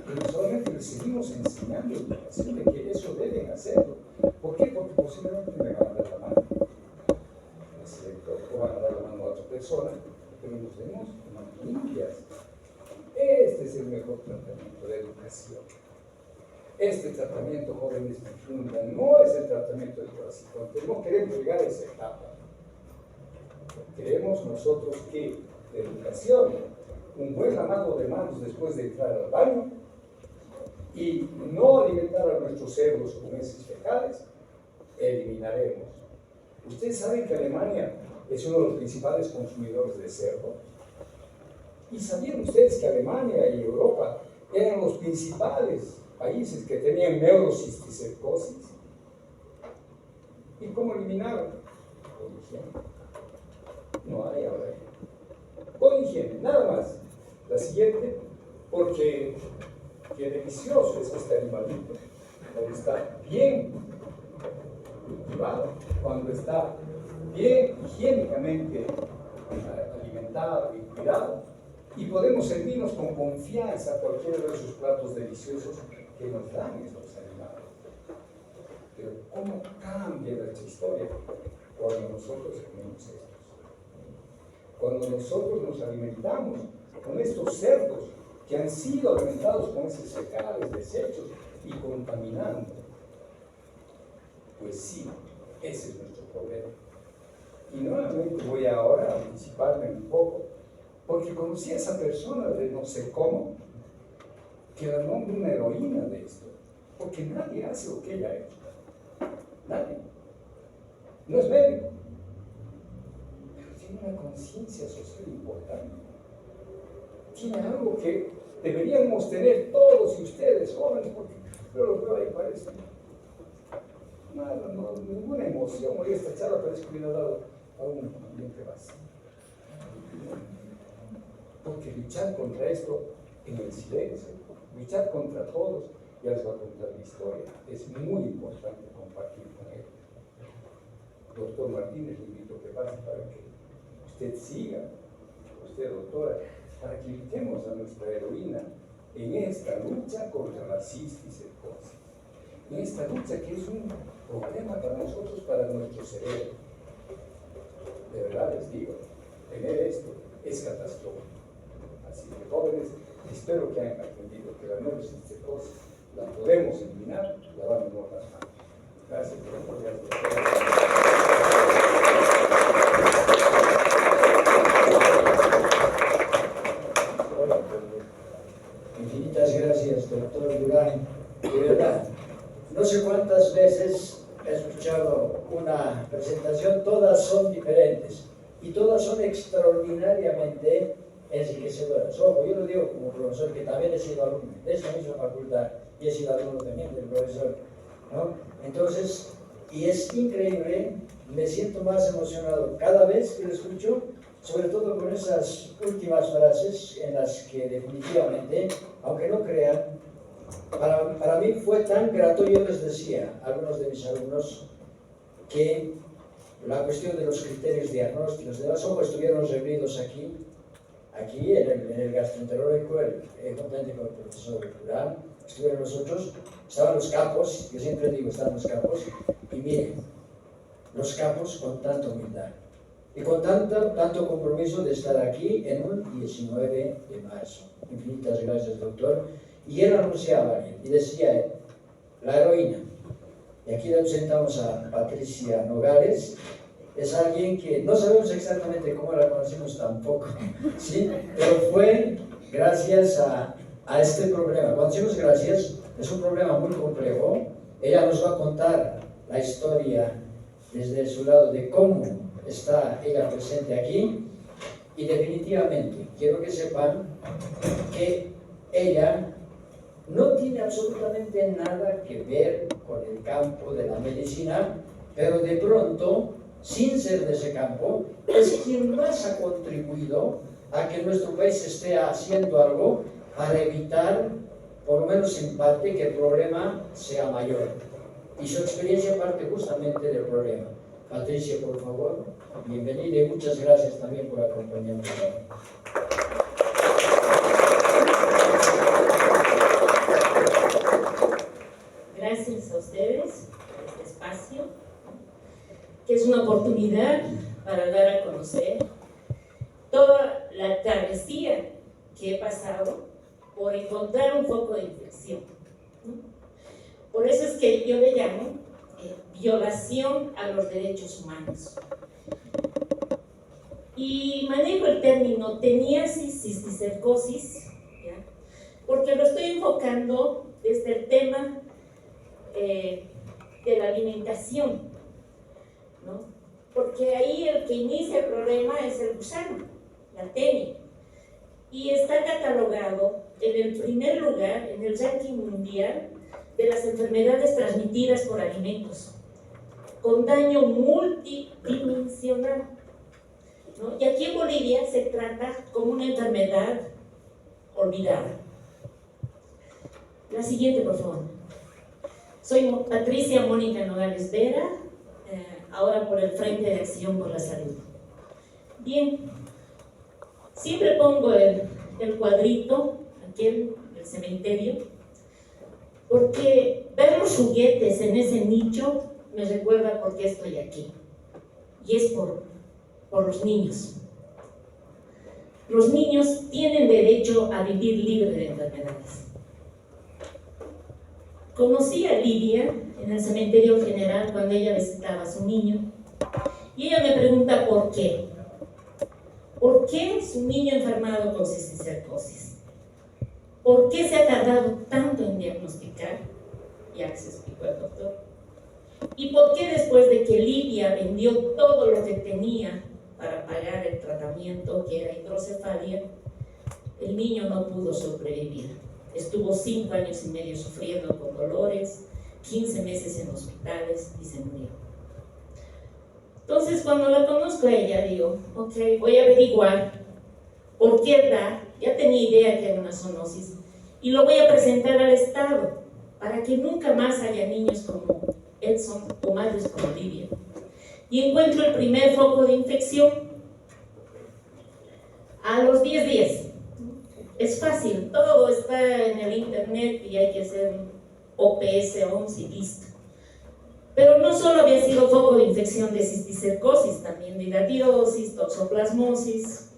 Pero solamente les seguimos enseñando a los pacientes que eso deben hacerlo. ¿Por qué? Porque posiblemente me van a dar la mano. O van a dar la mano a otra persona, pero nos vemos limpias. Este es el mejor tratamiento de educación. Este tratamiento, jóvenes, no es el tratamiento del praziquantel. No queremos llegar a esa etapa. Queremos nosotros que la educación, un buen lavado de manos después de entrar al baño y no alimentar a nuestros cerdos con heces fecales, eliminaremos. Ustedes saben que Alemania es uno de los principales consumidores de cerdo. ¿Y sabían ustedes que Alemania y Europa eran los principales países que tenían neurocisticercosis? ¿Y cómo eliminaron? Con higiene. No hay ahora. Con higiene, nada más. La siguiente, porque qué delicioso es este animalito. Cuando está bien cultivado, cuando está bien higiénicamente alimentado y cuidado, y podemos servirnos con confianza cualquiera de esos platos deliciosos que nos dan estos animales. Pero ¿cómo cambia nuestra historia cuando nosotros comemos estos? Cuando nosotros nos alimentamos con estos cerdos que han sido alimentados con esos fecales, desechos y contaminando. Pues sí, ese es nuestro problema. Y nuevamente voy ahora a anticiparme un poco, porque conocí a esa persona de no sé cómo, que era nombre una heroína de esto, porque nadie hace lo que ella ha hecho. Nadie. No es médico, pero tiene una conciencia social importante. Tiene algo que deberíamos tener todos y ustedes, jóvenes, porque yo lo veo ahí, parece nada, no, ninguna emoción. Hoy esta charla parece que hubiera dado a un ambiente vacío. Porque luchar contra esto en el silencio, luchar contra todos, ya les voy a contar mi historia, es muy importante compartir con él. Doctor Martínez, le invito a que pase para que usted siga, usted doctora, para que invitemos a nuestra heroína en esta lucha contra la cisticercosis, en esta lucha que es un problema para nosotros, para nuestro cerebro. De verdad les digo, tener esto es catastrófico. Así que jóvenes, espero que hayan aprendido que la neurocisticercosis la podemos eliminar lavándonos las manos. Gracias por la oportunidad. Infinitas gracias, doctor Durán. De verdad, no sé cuántas veces he escuchado una presentación, todas son diferentes y todas son extraordinariamente enriquecedora. Ojo, yo lo digo como profesor, que también he sido alumno de esta misma facultad y he sido alumno también del profesor, ¿no? Entonces, y es increíble, me siento más emocionado cada vez que lo escucho, sobre todo con esas últimas frases en las que definitivamente, aunque no crean, para mí fue tan grato. Yo les decía a algunos de mis alumnos que la cuestión de los criterios diagnósticos de las ojos estuvieron reunidos aquí en el gastroenterólogo, juntamente con el profesor Durán, estuvieron nosotros, estaban los capos, yo siempre digo, están los capos, y miren, los capos con tanta humildad y con tanto compromiso de estar aquí en un 19 de marzo. Infinitas gracias, doctor. Y él anunciaba, y decía, la heroína, y aquí le presentamos a Patricia Nogales, es alguien que no sabemos exactamente cómo la conocimos tampoco, ¿sí? Pero fue gracias a este problema. Cuando decimos gracias, es un problema muy complejo. Ella nos va a contar la historia desde su lado de cómo está ella presente aquí, y definitivamente quiero que sepan que ella no tiene absolutamente nada que ver con el campo de la medicina, pero de pronto, sin ser de ese campo, es quien más ha contribuido a que nuestro país esté haciendo algo para evitar, por lo menos en parte, que el problema sea mayor. Y su experiencia parte justamente del problema. Patricia, por favor, bienvenida y muchas gracias también por acompañarnos. Gracias a ustedes por este espacio, que es una oportunidad para dar a conocer toda la travesía que he pasado por encontrar un foco de infección, ¿no? Por eso es que yo le llamo violación a los derechos humanos. Y manejo el término teniasis cisticercosis, ¿ya? Porque lo estoy enfocando desde el tema de la alimentación, ¿no? Porque ahí el que inicia el problema es el gusano, la tenia, y está catalogado en el primer lugar en el ranking mundial de las enfermedades transmitidas por alimentos, con daño multidimensional, ¿no? Y aquí en Bolivia se trata como una enfermedad olvidada. La siguiente, por favor. Soy Patricia Mónica Nogales Vera, ahora por el Frente de Acción por la Salud. Bien, siempre pongo el cuadrito, aquel del cementerio, porque ver los juguetes en ese nicho me recuerda por qué estoy aquí. Y es por los niños. Los niños tienen derecho a vivir libre de enfermedades. Conocí a Lidia en el cementerio general cuando ella visitaba a su niño, y ella me pregunta por qué. ¿Por qué su niño enfermado con cisticercosis? ¿Por qué se ha tardado tanto en diagnosticar? Ya se explicó el doctor. ¿Y por qué después de que Lidia vendió todo lo que tenía para pagar el tratamiento, que era hidrocefalia, el niño no pudo sobrevivir? Estuvo 5 años y medio sufriendo con dolores, 15 meses en hospitales y se murió. Entonces, cuando la conozco a ella, digo, ok, voy a averiguar por qué da, ya tenía idea que era una zoonosis, y lo voy a presentar al Estado, para que nunca más haya niños como Edson o madres como Lidia. Y encuentro el primer foco de infección a los 10 días. Es fácil, todo está en el internet y hay que hacer OPS 11 y listo. Pero no solo había sido foco de infección de cisticercosis, también de hidratidosis, toxoplasmosis,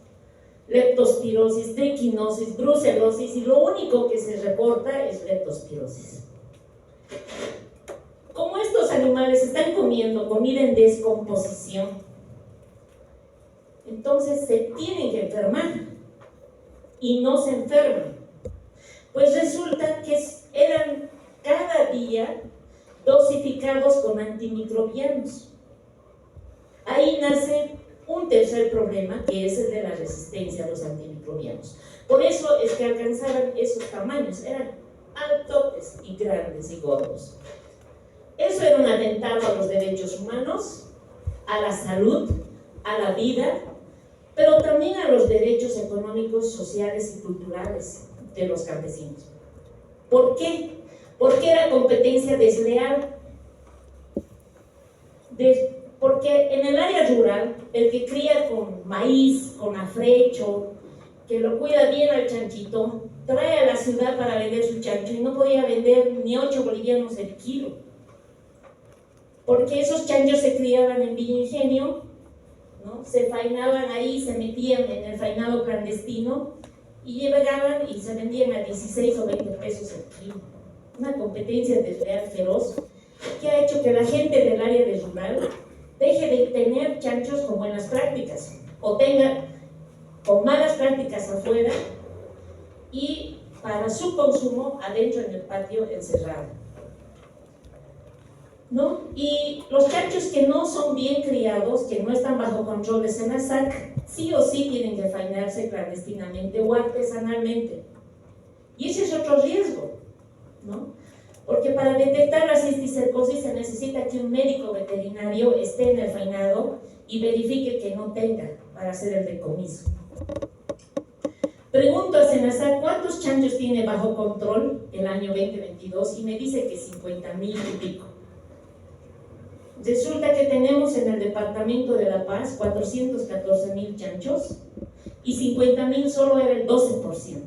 leptospirosis, triquinosis, brucelosis, y lo único que se reporta es leptospirosis. Como estos animales están comiendo comida en descomposición, entonces se tienen que enfermar. Y no se enferman. Pues resulta que eran cada día dosificados con antimicrobianos. Ahí nace un tercer problema, que es el de la resistencia a los antimicrobianos. Por eso es que alcanzaban esos tamaños, eran altotes y grandes y gordos. Eso era un atentado a los derechos humanos, a la salud, a la vida, pero también a los derechos económicos, sociales y culturales de los campesinos. ¿Por qué? Porque era competencia desleal. Porque en el área rural, el que cría con maíz, con afrecho, que lo cuida bien al chanchito, trae a la ciudad para vender su chancho y no podía vender ni 8 bolivianos el kilo. Porque esos chanchos se criaban en Villa Ingenio, ¿no? Se fainaban ahí, se metían en el fainado clandestino y llegaban y se vendían a 16 o 20 pesos el kilo. Una competencia desleal feroz que ha hecho que la gente del área de rural deje de tener chanchos con buenas prácticas o tenga con malas prácticas afuera y para su consumo adentro en el patio encerrado, ¿no? Y los chanchos que no son bien criados, que no están bajo control de SENASAC, sí o sí tienen que faenarse clandestinamente o artesanalmente. Y ese es otro riesgo, ¿no? Porque para detectar la cisticercosis se necesita que un médico veterinario esté en el faenado y verifique que no tenga para hacer el decomiso. Pregunto a SENASAC cuántos chanchos tiene bajo control el año 2022 y me dice que 50.000 y pico. Resulta que tenemos en el departamento de La Paz 414.000 chanchos y 50.000 solo era el 12%.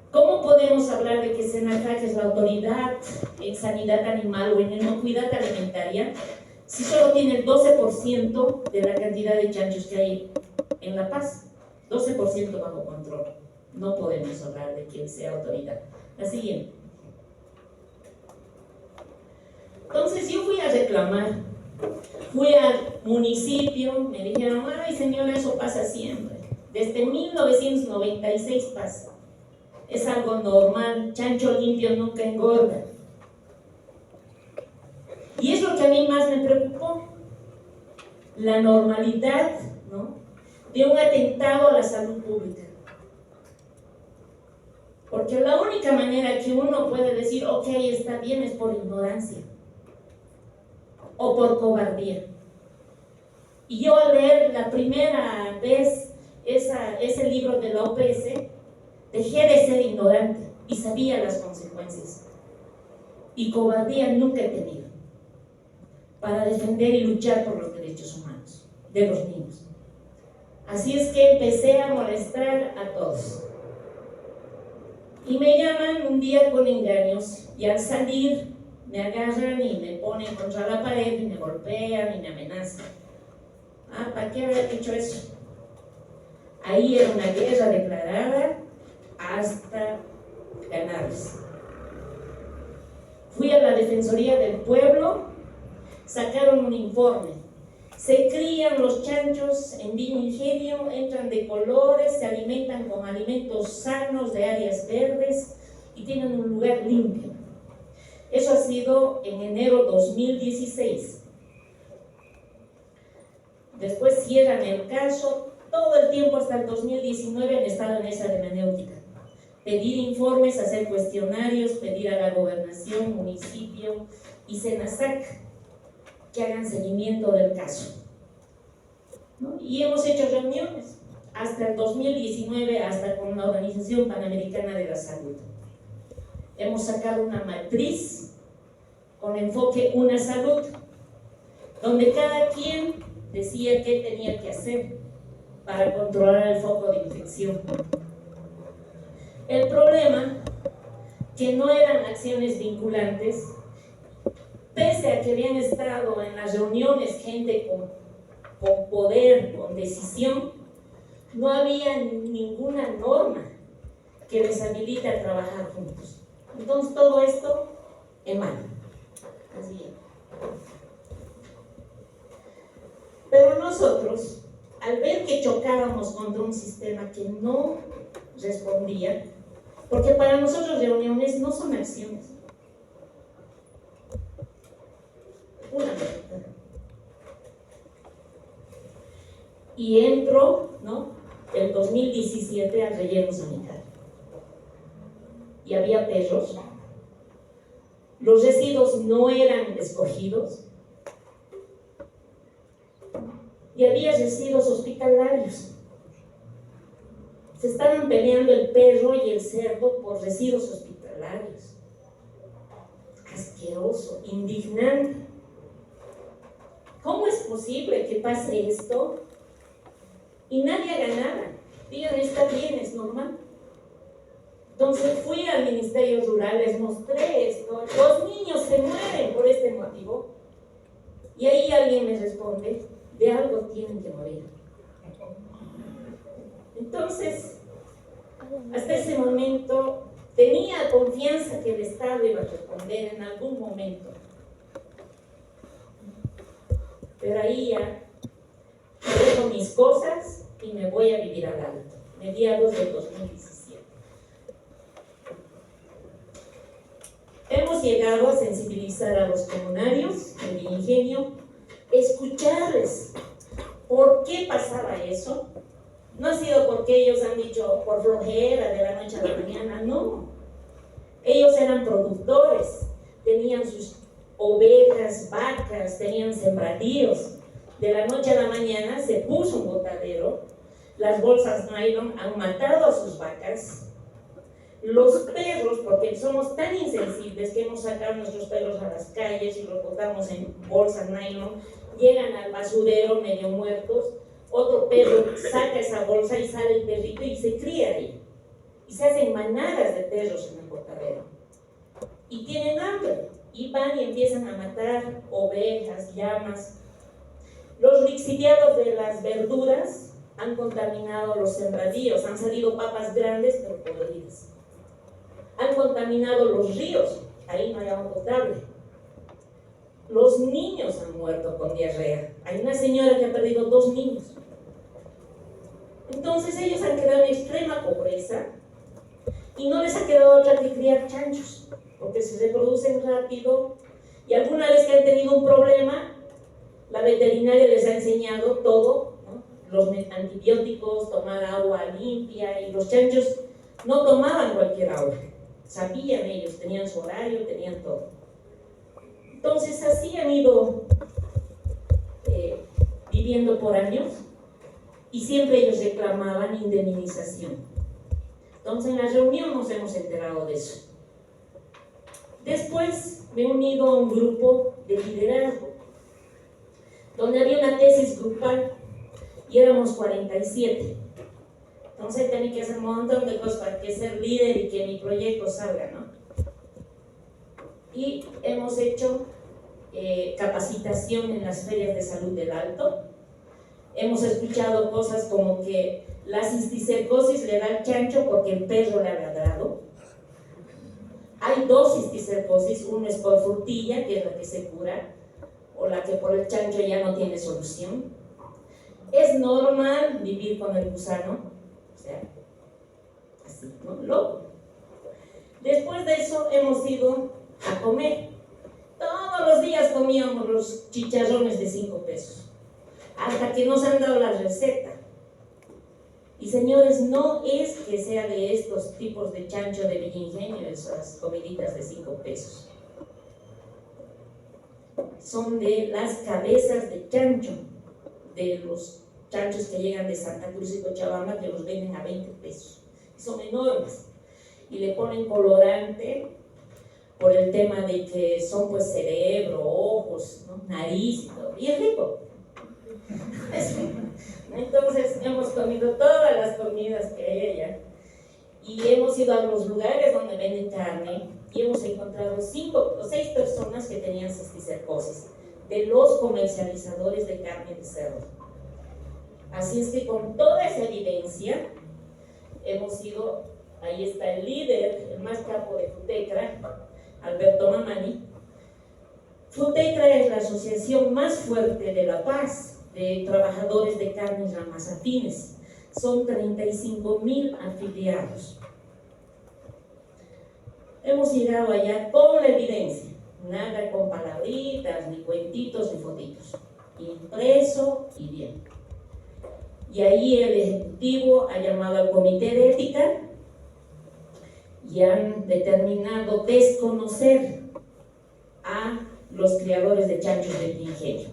¿Cómo podemos hablar de que SENASAC es la autoridad en sanidad animal o en inocuidad alimentaria si solo tiene el 12% de la cantidad de chanchos que hay en La Paz? 12% bajo control. No podemos hablar de que sea autoridad. La siguiente. Entonces yo fui a reclamar, fui al municipio, me dijeron, ay señora, eso pasa siempre. Desde 1996 pasa. Es algo normal, chancho limpio nunca engorda. Y es lo que a mí más me preocupó, la normalidad, ¿no?, de un atentado a la salud pública. Porque la única manera que uno puede decir, ok, está bien, es por ignorancia o por cobardía. Y yo al leer la primera vez ese libro de la OPS, dejé de ser ignorante y sabía las consecuencias. Y cobardía nunca he tenido para defender y luchar por los derechos humanos de los niños. Así es que empecé a molestar a todos. Y me llaman un día con engaños y al salir me agarran y me ponen contra la pared y me golpean y me amenazan. Ah, ¿para qué haber dicho eso? Ahí era una guerra declarada hasta ganarles. Fui a la Defensoría del Pueblo, sacaron un informe. Se crían los chanchos en Villa Ingenio, entran de colores, se alimentan con alimentos sanos de áreas verdes y tienen un lugar limpio. Eso ha sido en enero 2016. Después cierran el caso, todo el tiempo hasta el 2019 han estado en esa hermenéutica. Pedir informes, hacer cuestionarios, pedir a la gobernación, municipio y SENASAC que hagan seguimiento del caso, ¿no? Y hemos hecho reuniones hasta el 2019, hasta con la Organización Panamericana de la Salud. Hemos sacado una matriz con enfoque Una Salud, donde cada quien decía qué tenía que hacer para controlar el foco de infección. El problema, que no eran acciones vinculantes, pese a que habían estado en las reuniones gente con poder, con decisión, no había ninguna norma que les habilite a trabajar juntos. Entonces todo esto emana. Así es. Pero nosotros, al ver que chocábamos contra un sistema que no respondía, porque para nosotros reuniones no son acciones. Una pregunta. y entro, ¿no?, el 2017 al relleno sanitario. Y había perros. Los residuos no eran escogidos. Y había residuos hospitalarios. Se estaban peleando el perro y el cerdo por residuos hospitalarios. Asqueroso, indignante. ¿Cómo es posible que pase esto y nadie haga nada? Digan, está bien, es normal. Entonces fui al Ministerio Rural, les mostré esto. Los niños se mueren por este motivo. Y ahí alguien me responde, de algo tienen que morir. Entonces, hasta ese momento, tenía confianza que el Estado iba a responder en algún momento. Pero ahí ya dejo mis cosas y me voy a vivir al Alto, mediados del 2017. Hemos llegado a sensibilizar a los comunarios de mi ingenio, escucharles por qué pasaba eso. No ha sido porque ellos han dicho por flojera de la noche a la mañana, no. Ellos eran productores, tenían sus ovejas, vacas, tenían sembradíos. De la noche a la mañana se puso un botadero, las bolsas nylon han matado a sus vacas. Los perros, porque somos tan insensibles que hemos sacado nuestros perros a las calles y los botamos en bolsas nylon, llegan al basurero medio muertos, otro perro saca esa bolsa y sale el perrito y se cría ahí. Y se hacen manadas de perros en el botadero. Y tienen hambre. Y van y empiezan a matar ovejas, llamas. Los lixiviados de las verduras han contaminado los sembradíos. Han salido papas grandes pero podridas. Han contaminado los ríos. Ahí no hay agua potable. Los niños han muerto con diarrea. Hay una señora que ha perdido 2 niños. Entonces ellos han quedado en extrema pobreza y no les ha quedado otra que criar chanchos, porque se reproducen rápido y alguna vez que han tenido un problema, la veterinaria les ha enseñado todo, ¿no?, los antibióticos, tomar agua limpia, y los chanchos no tomaban cualquier agua, sabían ellos, tenían su horario, tenían todo. Entonces así han ido viviendo por años y siempre ellos reclamaban indemnización. Entonces en la reunión nos hemos enterado de eso. Después me he unido a un grupo de liderazgo donde había una tesis grupal y éramos 47. Entonces tenía que hacer un montón de cosas para que ser líder y que mi proyecto salga, ¿no? Y hemos hecho capacitación en las ferias de salud del Alto. Hemos escuchado cosas como que la cisticercosis le da al chancho porque el perro le ha ladrado. Hay 2 cisticercosis, uno es por frutilla, que es la que se cura, o la que por el chancho ya no tiene solución. Es normal vivir con el gusano, o sea, así, ¿no? Loco. Después de eso hemos ido a comer. Todos los días comíamos los chicharrones de 5 pesos, hasta que nos han dado la receta. Y señores, no es que sea de estos tipos de chancho de Villingenio, esas comiditas de 5 pesos. Son de las cabezas de chancho, de los chanchos que llegan de Santa Cruz y Cochabamba, que los venden a 20 pesos. Son enormes. Y le ponen colorante por el tema de que son pues cerebro, ojos, ¿no?, nariz y todo. Y es rico. Entonces hemos comido todas las comidas que hay allá y hemos ido a los lugares donde venden carne y hemos encontrado 5 o 6 personas que tenían cisticercosis de los comercializadores de carne de cerdo. Así es que con toda esa evidencia hemos ido, ahí está el líder, el más capo de Futecra, Alberto Mamani. Futecra es la asociación más fuerte de La Paz de trabajadores de carnes ramazatines. Son 35,000 afiliados. Hemos llegado allá con la evidencia, nada con palabritas, ni cuentitos, ni fotitos, impreso y bien. Y ahí el ejecutivo ha llamado al comité de ética y han determinado desconocer a los criadores de chanchos de Bioingenio.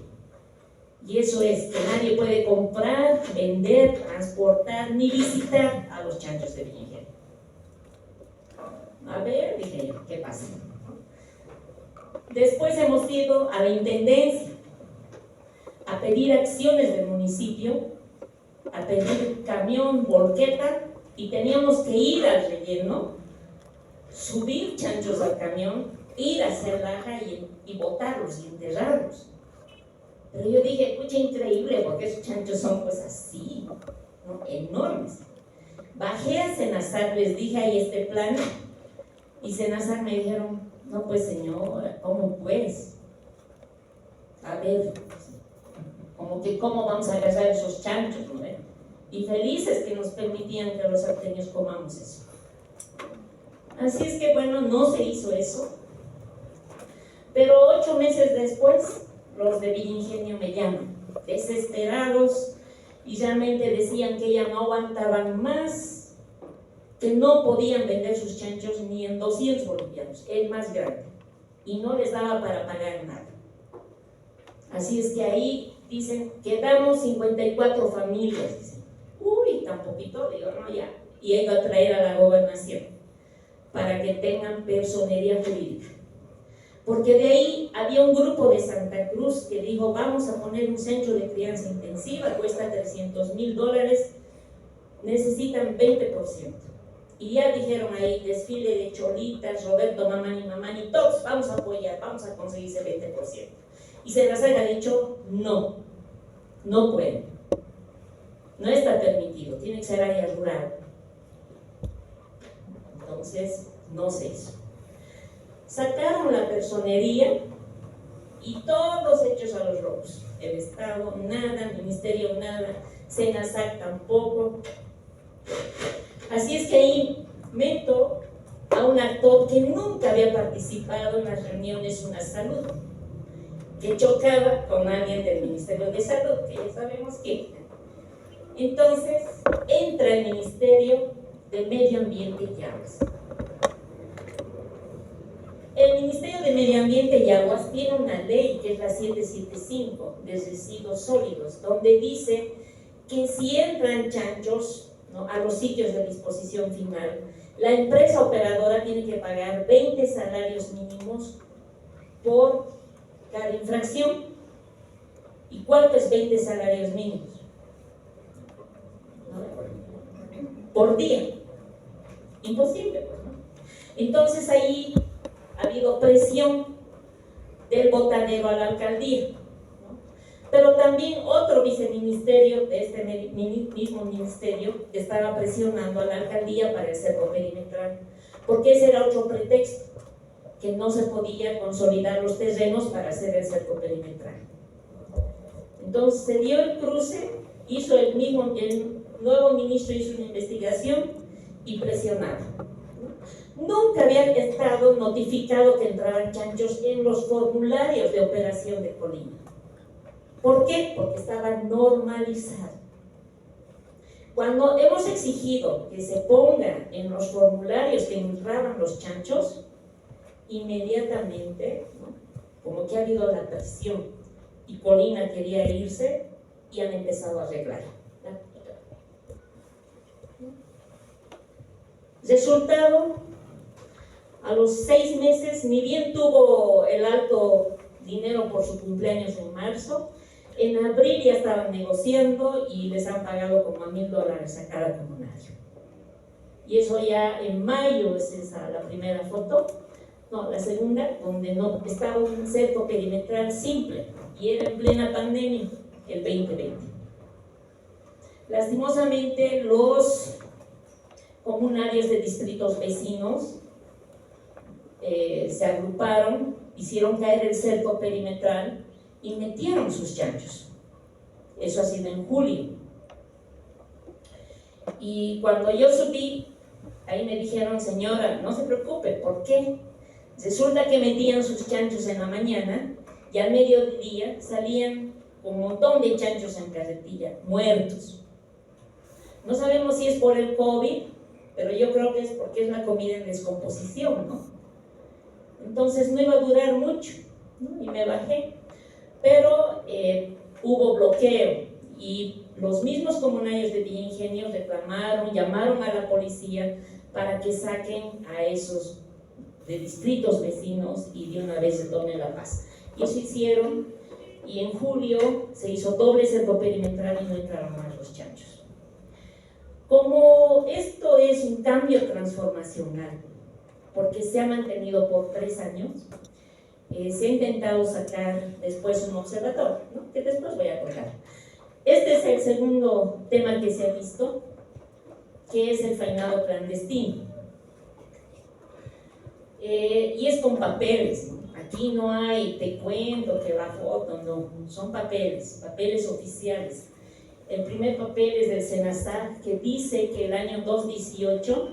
Y eso es que nadie puede comprar, vender, transportar ni visitar a los chanchos de Bioingenio. A ver, dije yo, ¿qué pasa? Después hemos ido a la intendencia a pedir acciones del municipio, a pedir camión, volqueta, y teníamos que ir al relleno, subir chanchos al camión, ir a hacer laja y botarlos y enterrarlos. Pero yo dije, escucha, increíble, porque esos chanchos son pues así, ¿no? Enormes. Bajé a Senazar, les dije ahí este plan, y Senazar me dijeron, no pues señora, ¿cómo pues? A ver, como que cómo vamos a agarrar esos chanchos, ¿no? Y felices que nos permitían que los salteños comamos eso. Así es que bueno, no se hizo eso. Pero 8 meses después, los de Bioingenio me llaman, desesperados, y realmente decían que ya no aguantaban más, que no podían vender sus chanchos ni en 200 bolivianos, el más grande, y no les daba para pagar nada. Así es que ahí dicen, quedamos 54 familias, dicen. Uy, tan poquito, digo, no, ya. Y he ido a traer a la gobernación para que tengan personería jurídica. Porque de ahí había un grupo de Santa Cruz que dijo, vamos a poner un centro de crianza intensiva, cuesta $300,000, necesitan 20%. Y ya dijeron ahí, desfile de cholitas, Roberto Mamani, todos vamos a apoyar, vamos a conseguir ese 20%. Y Senazar ha dicho, no, no pueden. No está permitido, tiene que ser área rural. Entonces, no se hizo. Sacaron la personería y todos hechos a los robos. El Estado, nada, el Ministerio, nada, Senazar tampoco. Así es que ahí meto a un actor que nunca había participado en las reuniones Una Salud, que chocaba con alguien del Ministerio de Salud, que ya sabemos que. Entonces, entra el Ministerio de Medio Ambiente y Aguas. El Ministerio de Medio Ambiente y Aguas tiene una ley que es la 775 de residuos sólidos, donde dice que si entran chanchos, ¿no?, a los sitios de disposición final, la empresa operadora tiene que pagar 20 salarios mínimos por cada infracción. ¿Y cuánto es 20 salarios mínimos? ¿No? Por día. Imposible, pues, ¿no? Entonces ahí ha habido presión del botadero a la alcaldía, ¿no? Pero también otro viceministerio de este mismo ministerio estaba presionando a la alcaldía para el cerco perimetral, porque ese era otro pretexto, que no se podía consolidar los terrenos para hacer el cerco perimetral. Entonces se dio el cruce, el nuevo ministro hizo una investigación y presionaba. Nunca había estado notificado que entraban chanchos en los formularios de operación de Colina. ¿Por qué? Porque estaba normalizado. Cuando hemos exigido que se pongan en los formularios que entraban los chanchos, inmediatamente, ¿no?, como que ha habido la presión y Colina quería irse y han empezado a arreglar. Resultado, a los 6 meses, ni bien tuvo el alto dinero por su cumpleaños en marzo, en abril ya estaban negociando y les han pagado como $1,000 a cada comunario. Y eso ya en mayo es esa la primera foto, no, la segunda, donde no estaba un cerco perimetral simple y era en plena pandemia, el 2020. Lastimosamente, los comunarios de distritos vecinos se agruparon, hicieron caer el cerco perimetral y metieron sus chanchos. Eso ha sido en julio. Y cuando yo subí, ahí me dijeron, señora, no se preocupe, ¿por qué? Resulta que metían sus chanchos en la mañana y al mediodía salían un montón de chanchos en carretilla, muertos. No sabemos si es por el COVID, pero yo creo que es porque es la comida en descomposición, ¿no? Entonces no iba a durar mucho, ¿no? Y me bajé. Pero hubo bloqueo y los mismos comunarios de Villa Ingenio reclamaron, llamaron a la policía para que saquen a esos de distritos vecinos y de una vez se tome la paz. Y eso hicieron, y en julio se hizo doble cerco perimetral y no entraron más los chanchos. Como esto es un cambio transformacional, porque se ha mantenido por 3 años, se ha intentado sacar después un observatorio, ¿no? Que después voy a contar. Este es el segundo tema que se ha visto, que es el faenado clandestino. Y es con papeles, ¿no? Aquí no hay, te cuento que la foto, no, son papeles oficiales. El primer papel es del SENASAC, que dice que el año 2018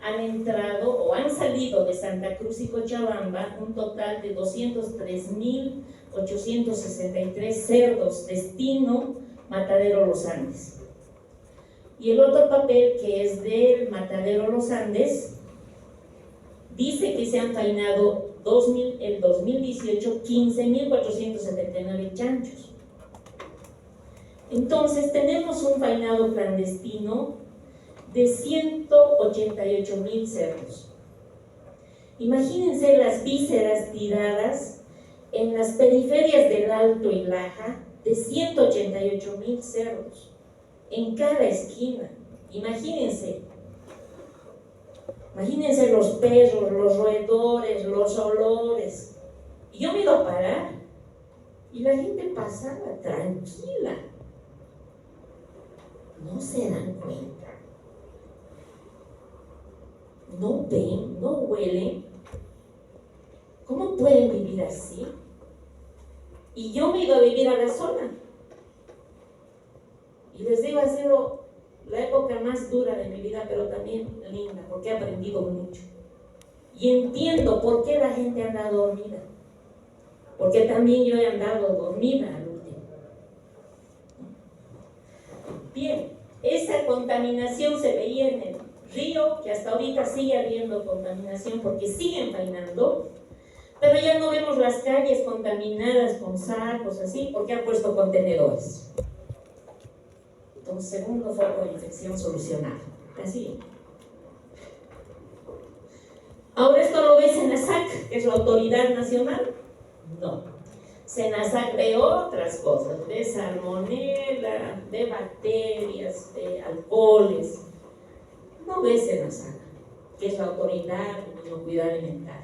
han entrado o han salido de Santa Cruz y Cochabamba un total de 203.863 cerdos, destino Matadero Los Andes. Y el otro papel, que es del Matadero Los Andes, dice que se han faenado el 2018 15.479 chanchos. Entonces tenemos un faenado clandestino de 188.000 cerdos. Imagínense las vísceras tiradas en las periferias del Alto y Laja de 188.000 cerdos en cada esquina. Imagínense los perros, los roedores, los olores. Y yo me iba a parar y la gente pasaba tranquila. No se dan cuenta. No ven, no huelen. ¿Cómo pueden vivir así? Y yo me iba a vivir a la zona. Y les digo, ha sido la época más dura de mi vida, pero también linda, porque he aprendido mucho. Y entiendo por qué la gente anda dormida. Porque también yo he andado dormida al último. Bien, esa contaminación se veía en el río, que hasta ahorita sigue habiendo contaminación porque siguen faenando, pero ya no vemos las calles contaminadas con sacos así, porque han puesto contenedores. Entonces, segundo foco de infección solucionado. Así. Ahora esto lo ves en SENASAC, que es la autoridad nacional. No. SENASAC ve otras cosas, de salmonela, de bacterias, de alcoholes. No ve SENASAC, que es la autoridad de inocuidad alimentaria.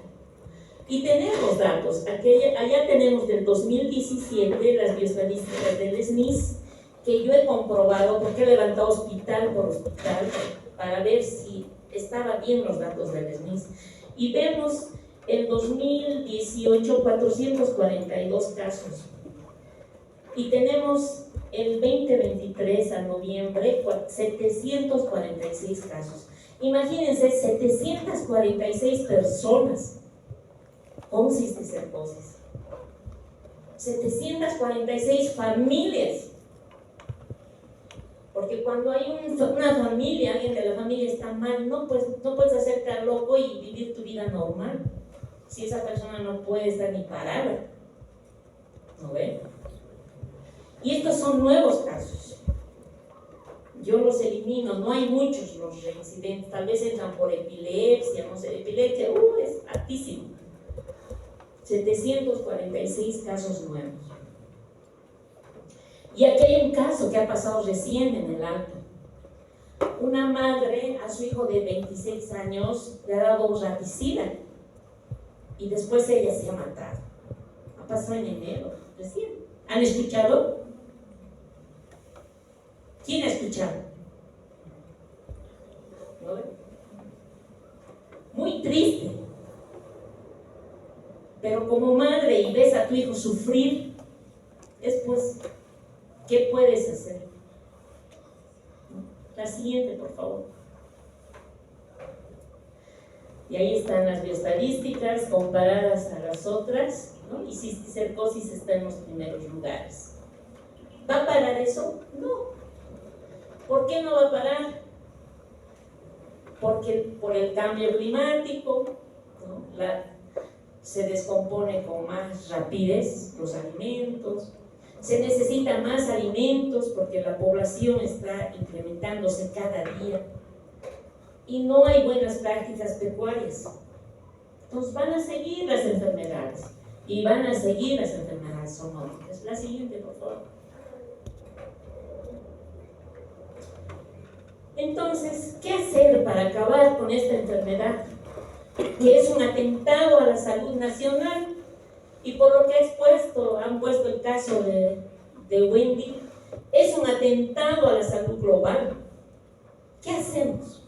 Y tenemos datos. Allá tenemos del 2017 las bioestadísticas del SNIS, que yo he comprobado porque he levantado hospital por hospital para ver si estaban bien los datos del SNIS. Y vemos el 2018 442 casos. Y tenemos el 2023 a noviembre 746 casos. Imagínense, 746 personas con cisticercosis. 746 familias. Porque cuando hay una familia, alguien de la familia está mal, no puedes hacerte loco y vivir tu vida normal. Si esa persona no puede estar ni parada. ¿No ven? Y estos son nuevos casos. Yo los elimino, no hay muchos los reincidentes. Tal vez entran por epilepsia, no sé, epilepsia, es altísimo. 746 casos nuevos. Y aquí hay un caso que ha pasado recién en el Alto. Una madre a su hijo de 26 años le ha dado raticida y después ella se ha matado. Ha pasado en enero, recién. ¿Han escuchado? ¿Quién ha escuchado? ¿No ven? Muy triste. Pero como madre y ves a tu hijo sufrir, después, ¿qué puedes hacer? La siguiente, por favor. Y ahí están las bioestadísticas comparadas a las otras, ¿no? Y cisticercosis está en los primeros lugares. ¿Va a parar eso? No. ¿Por qué no va a parar? Porque por el cambio climático, ¿no? Se descompone con más rapidez los alimentos, se necesitan más alimentos porque la población está incrementándose cada día y no hay buenas prácticas pecuarias. Entonces van a seguir las enfermedades y van a seguir las enfermedades zoonóticas. La siguiente, por favor. Entonces, ¿qué hacer para acabar con esta enfermedad? Que es un atentado a la salud nacional, y por lo que han puesto el caso de Wendy, es un atentado a la salud global. ¿Qué hacemos?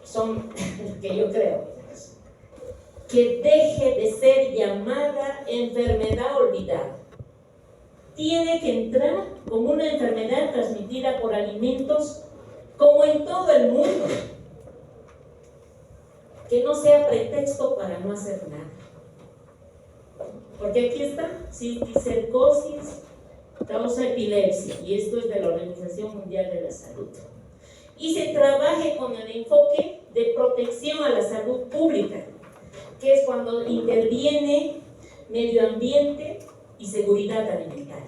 Son, que yo creo, que deje de ser llamada enfermedad olvidada. Tiene que entrar como una enfermedad transmitida por alimentos, como en todo el mundo. Que no sea pretexto para no hacer nada. Porque aquí está, cisticercosis causa epilepsia, y esto es de la Organización Mundial de la Salud. Y se trabaje con el enfoque de protección a la salud pública, que es cuando interviene medio ambiente y seguridad alimentaria.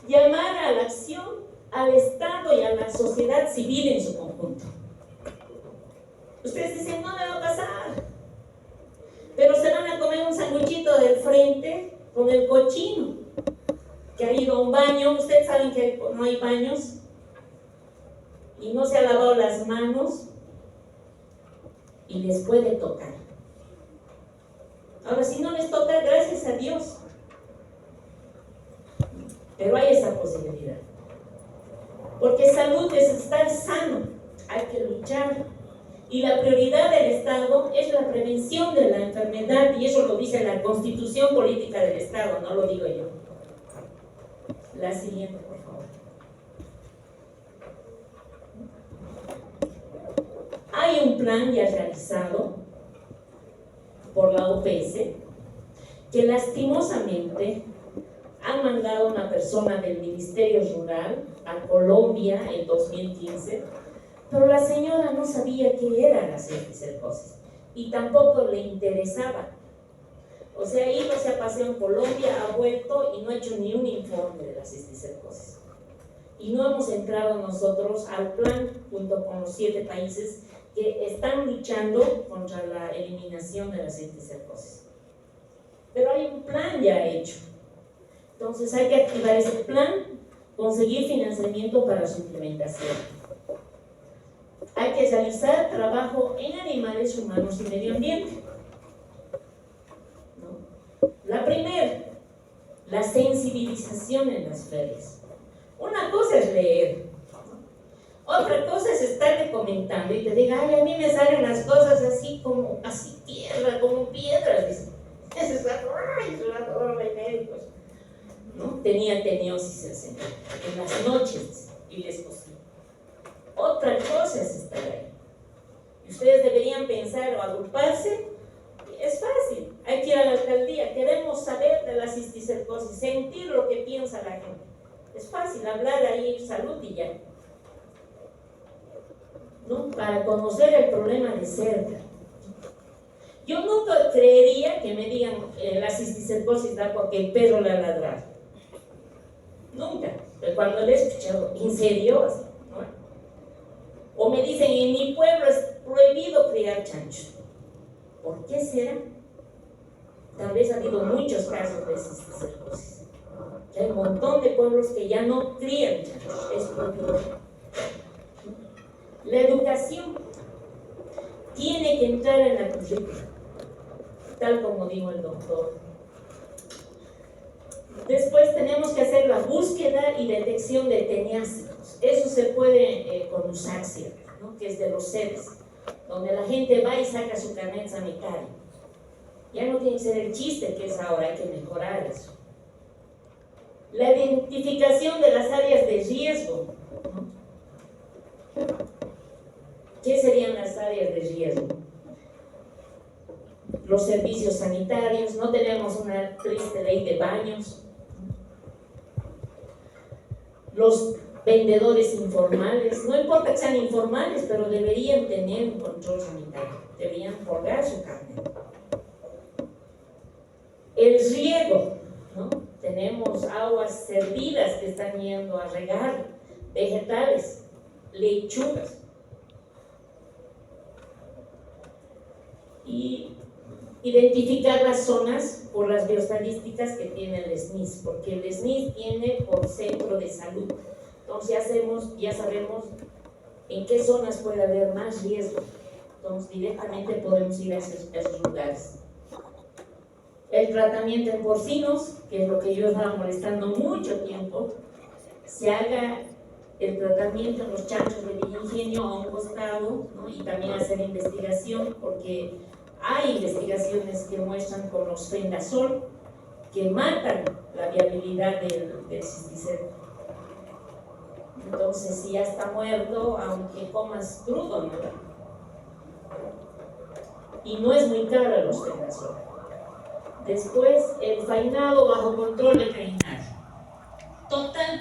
Llamar a la acción al Estado y a la sociedad civil en su conjunto. Ustedes dicen, no me va a pasar, pero se van a comer un sanguchito del frente con el cochino, que ha ido a un baño. Ustedes saben que no hay baños y no se ha lavado las manos y les puede tocar. Ahora, si no les toca, gracias a Dios, pero hay esa posibilidad, porque salud es estar sano, hay que luchar, y la prioridad del Estado es la prevención de la enfermedad, y eso lo dice la Constitución Política del Estado, no lo digo yo. La siguiente, por favor. Hay un plan ya realizado por la OPS que lastimosamente han mandado una persona del Ministerio Rural a Colombia en 2015, pero la señora no sabía qué era la cisticercosis y tampoco le interesaba. O sea, iba, se ha paseado en Colombia, ha vuelto y no ha hecho ni un informe de la cisticercosis. Y no hemos entrado nosotros al plan junto con los 7 países que están luchando contra la eliminación de la cisticercosis. Pero hay un plan ya hecho. Entonces hay que activar ese plan, conseguir financiamiento para su implementación. Hay que realizar trabajo en animales, humanos y medio ambiente. ¿No? La primera, la sensibilización en las ferias. Una cosa es leer, otra cosa es estarte comentando y te diga, ay, a mí me salen las cosas así como, así tierra, como piedras. Dice, ese es un de médicos. ¿No? Tenía teniosis en las noches y les cosía. Otra cosa es estar ahí. Y ustedes deberían pensar o agruparse. Es fácil, hay que ir a la alcaldía. Queremos saber de la cisticercosis, sentir lo que piensa la gente. Es fácil hablar ahí, salud y ya. ¿No? Para conocer el problema de cerca. Yo nunca creería que me digan la cisticercosis da porque el perro le ha ladrado. Nunca. Pero cuando le he escuchado, ¿en serio? ¿No? O me dicen, en mi pueblo es prohibido criar chanchos. ¿Por qué será? Tal vez ha habido muchos casos de cisticercosis. Hay un montón de pueblos que ya no crían chanchos. Es prohibido. La educación tiene que entrar en la currícula, tal como dijo el doctor. Después tenemos que hacer la búsqueda y detección de teniásicos. Eso se puede con Usaxia, ¿no? Que es de los seres, donde la gente va y saca su carnet sanitario. Ya no tiene que ser el chiste que es ahora, hay que mejorar eso. La identificación de las áreas de riesgo, ¿no? ¿Qué serían las áreas de riesgo? Los servicios sanitarios, no tenemos una triste ley de baños. los vendedores informales, no importa que sean informales, pero deberían tener un control sanitario, deberían colgar su carnet. El riego, ¿no? Tenemos aguas servidas que están yendo a regar vegetales, lechugas. Y identificar las zonas por las bioestadísticas que tiene el SNIS, porque el SNIS tiene por centro de salud. Entonces ya sabemos en qué zonas puede haber más riesgo. Entonces directamente podemos ir a esos lugares. El tratamiento en porcinos, que es lo que yo estaba molestando mucho tiempo, se haga el tratamiento en los chanchos de Villingenio a un costado, ¿no? Y también hacer investigación, porque hay investigaciones que muestran con los fendazol que matan la viabilidad del cisticerco. Entonces, si ya está muerto, aunque comas crudo, ¿no? Y no es muy caro los fendazol. Después, el faenado bajo control veterinario. Total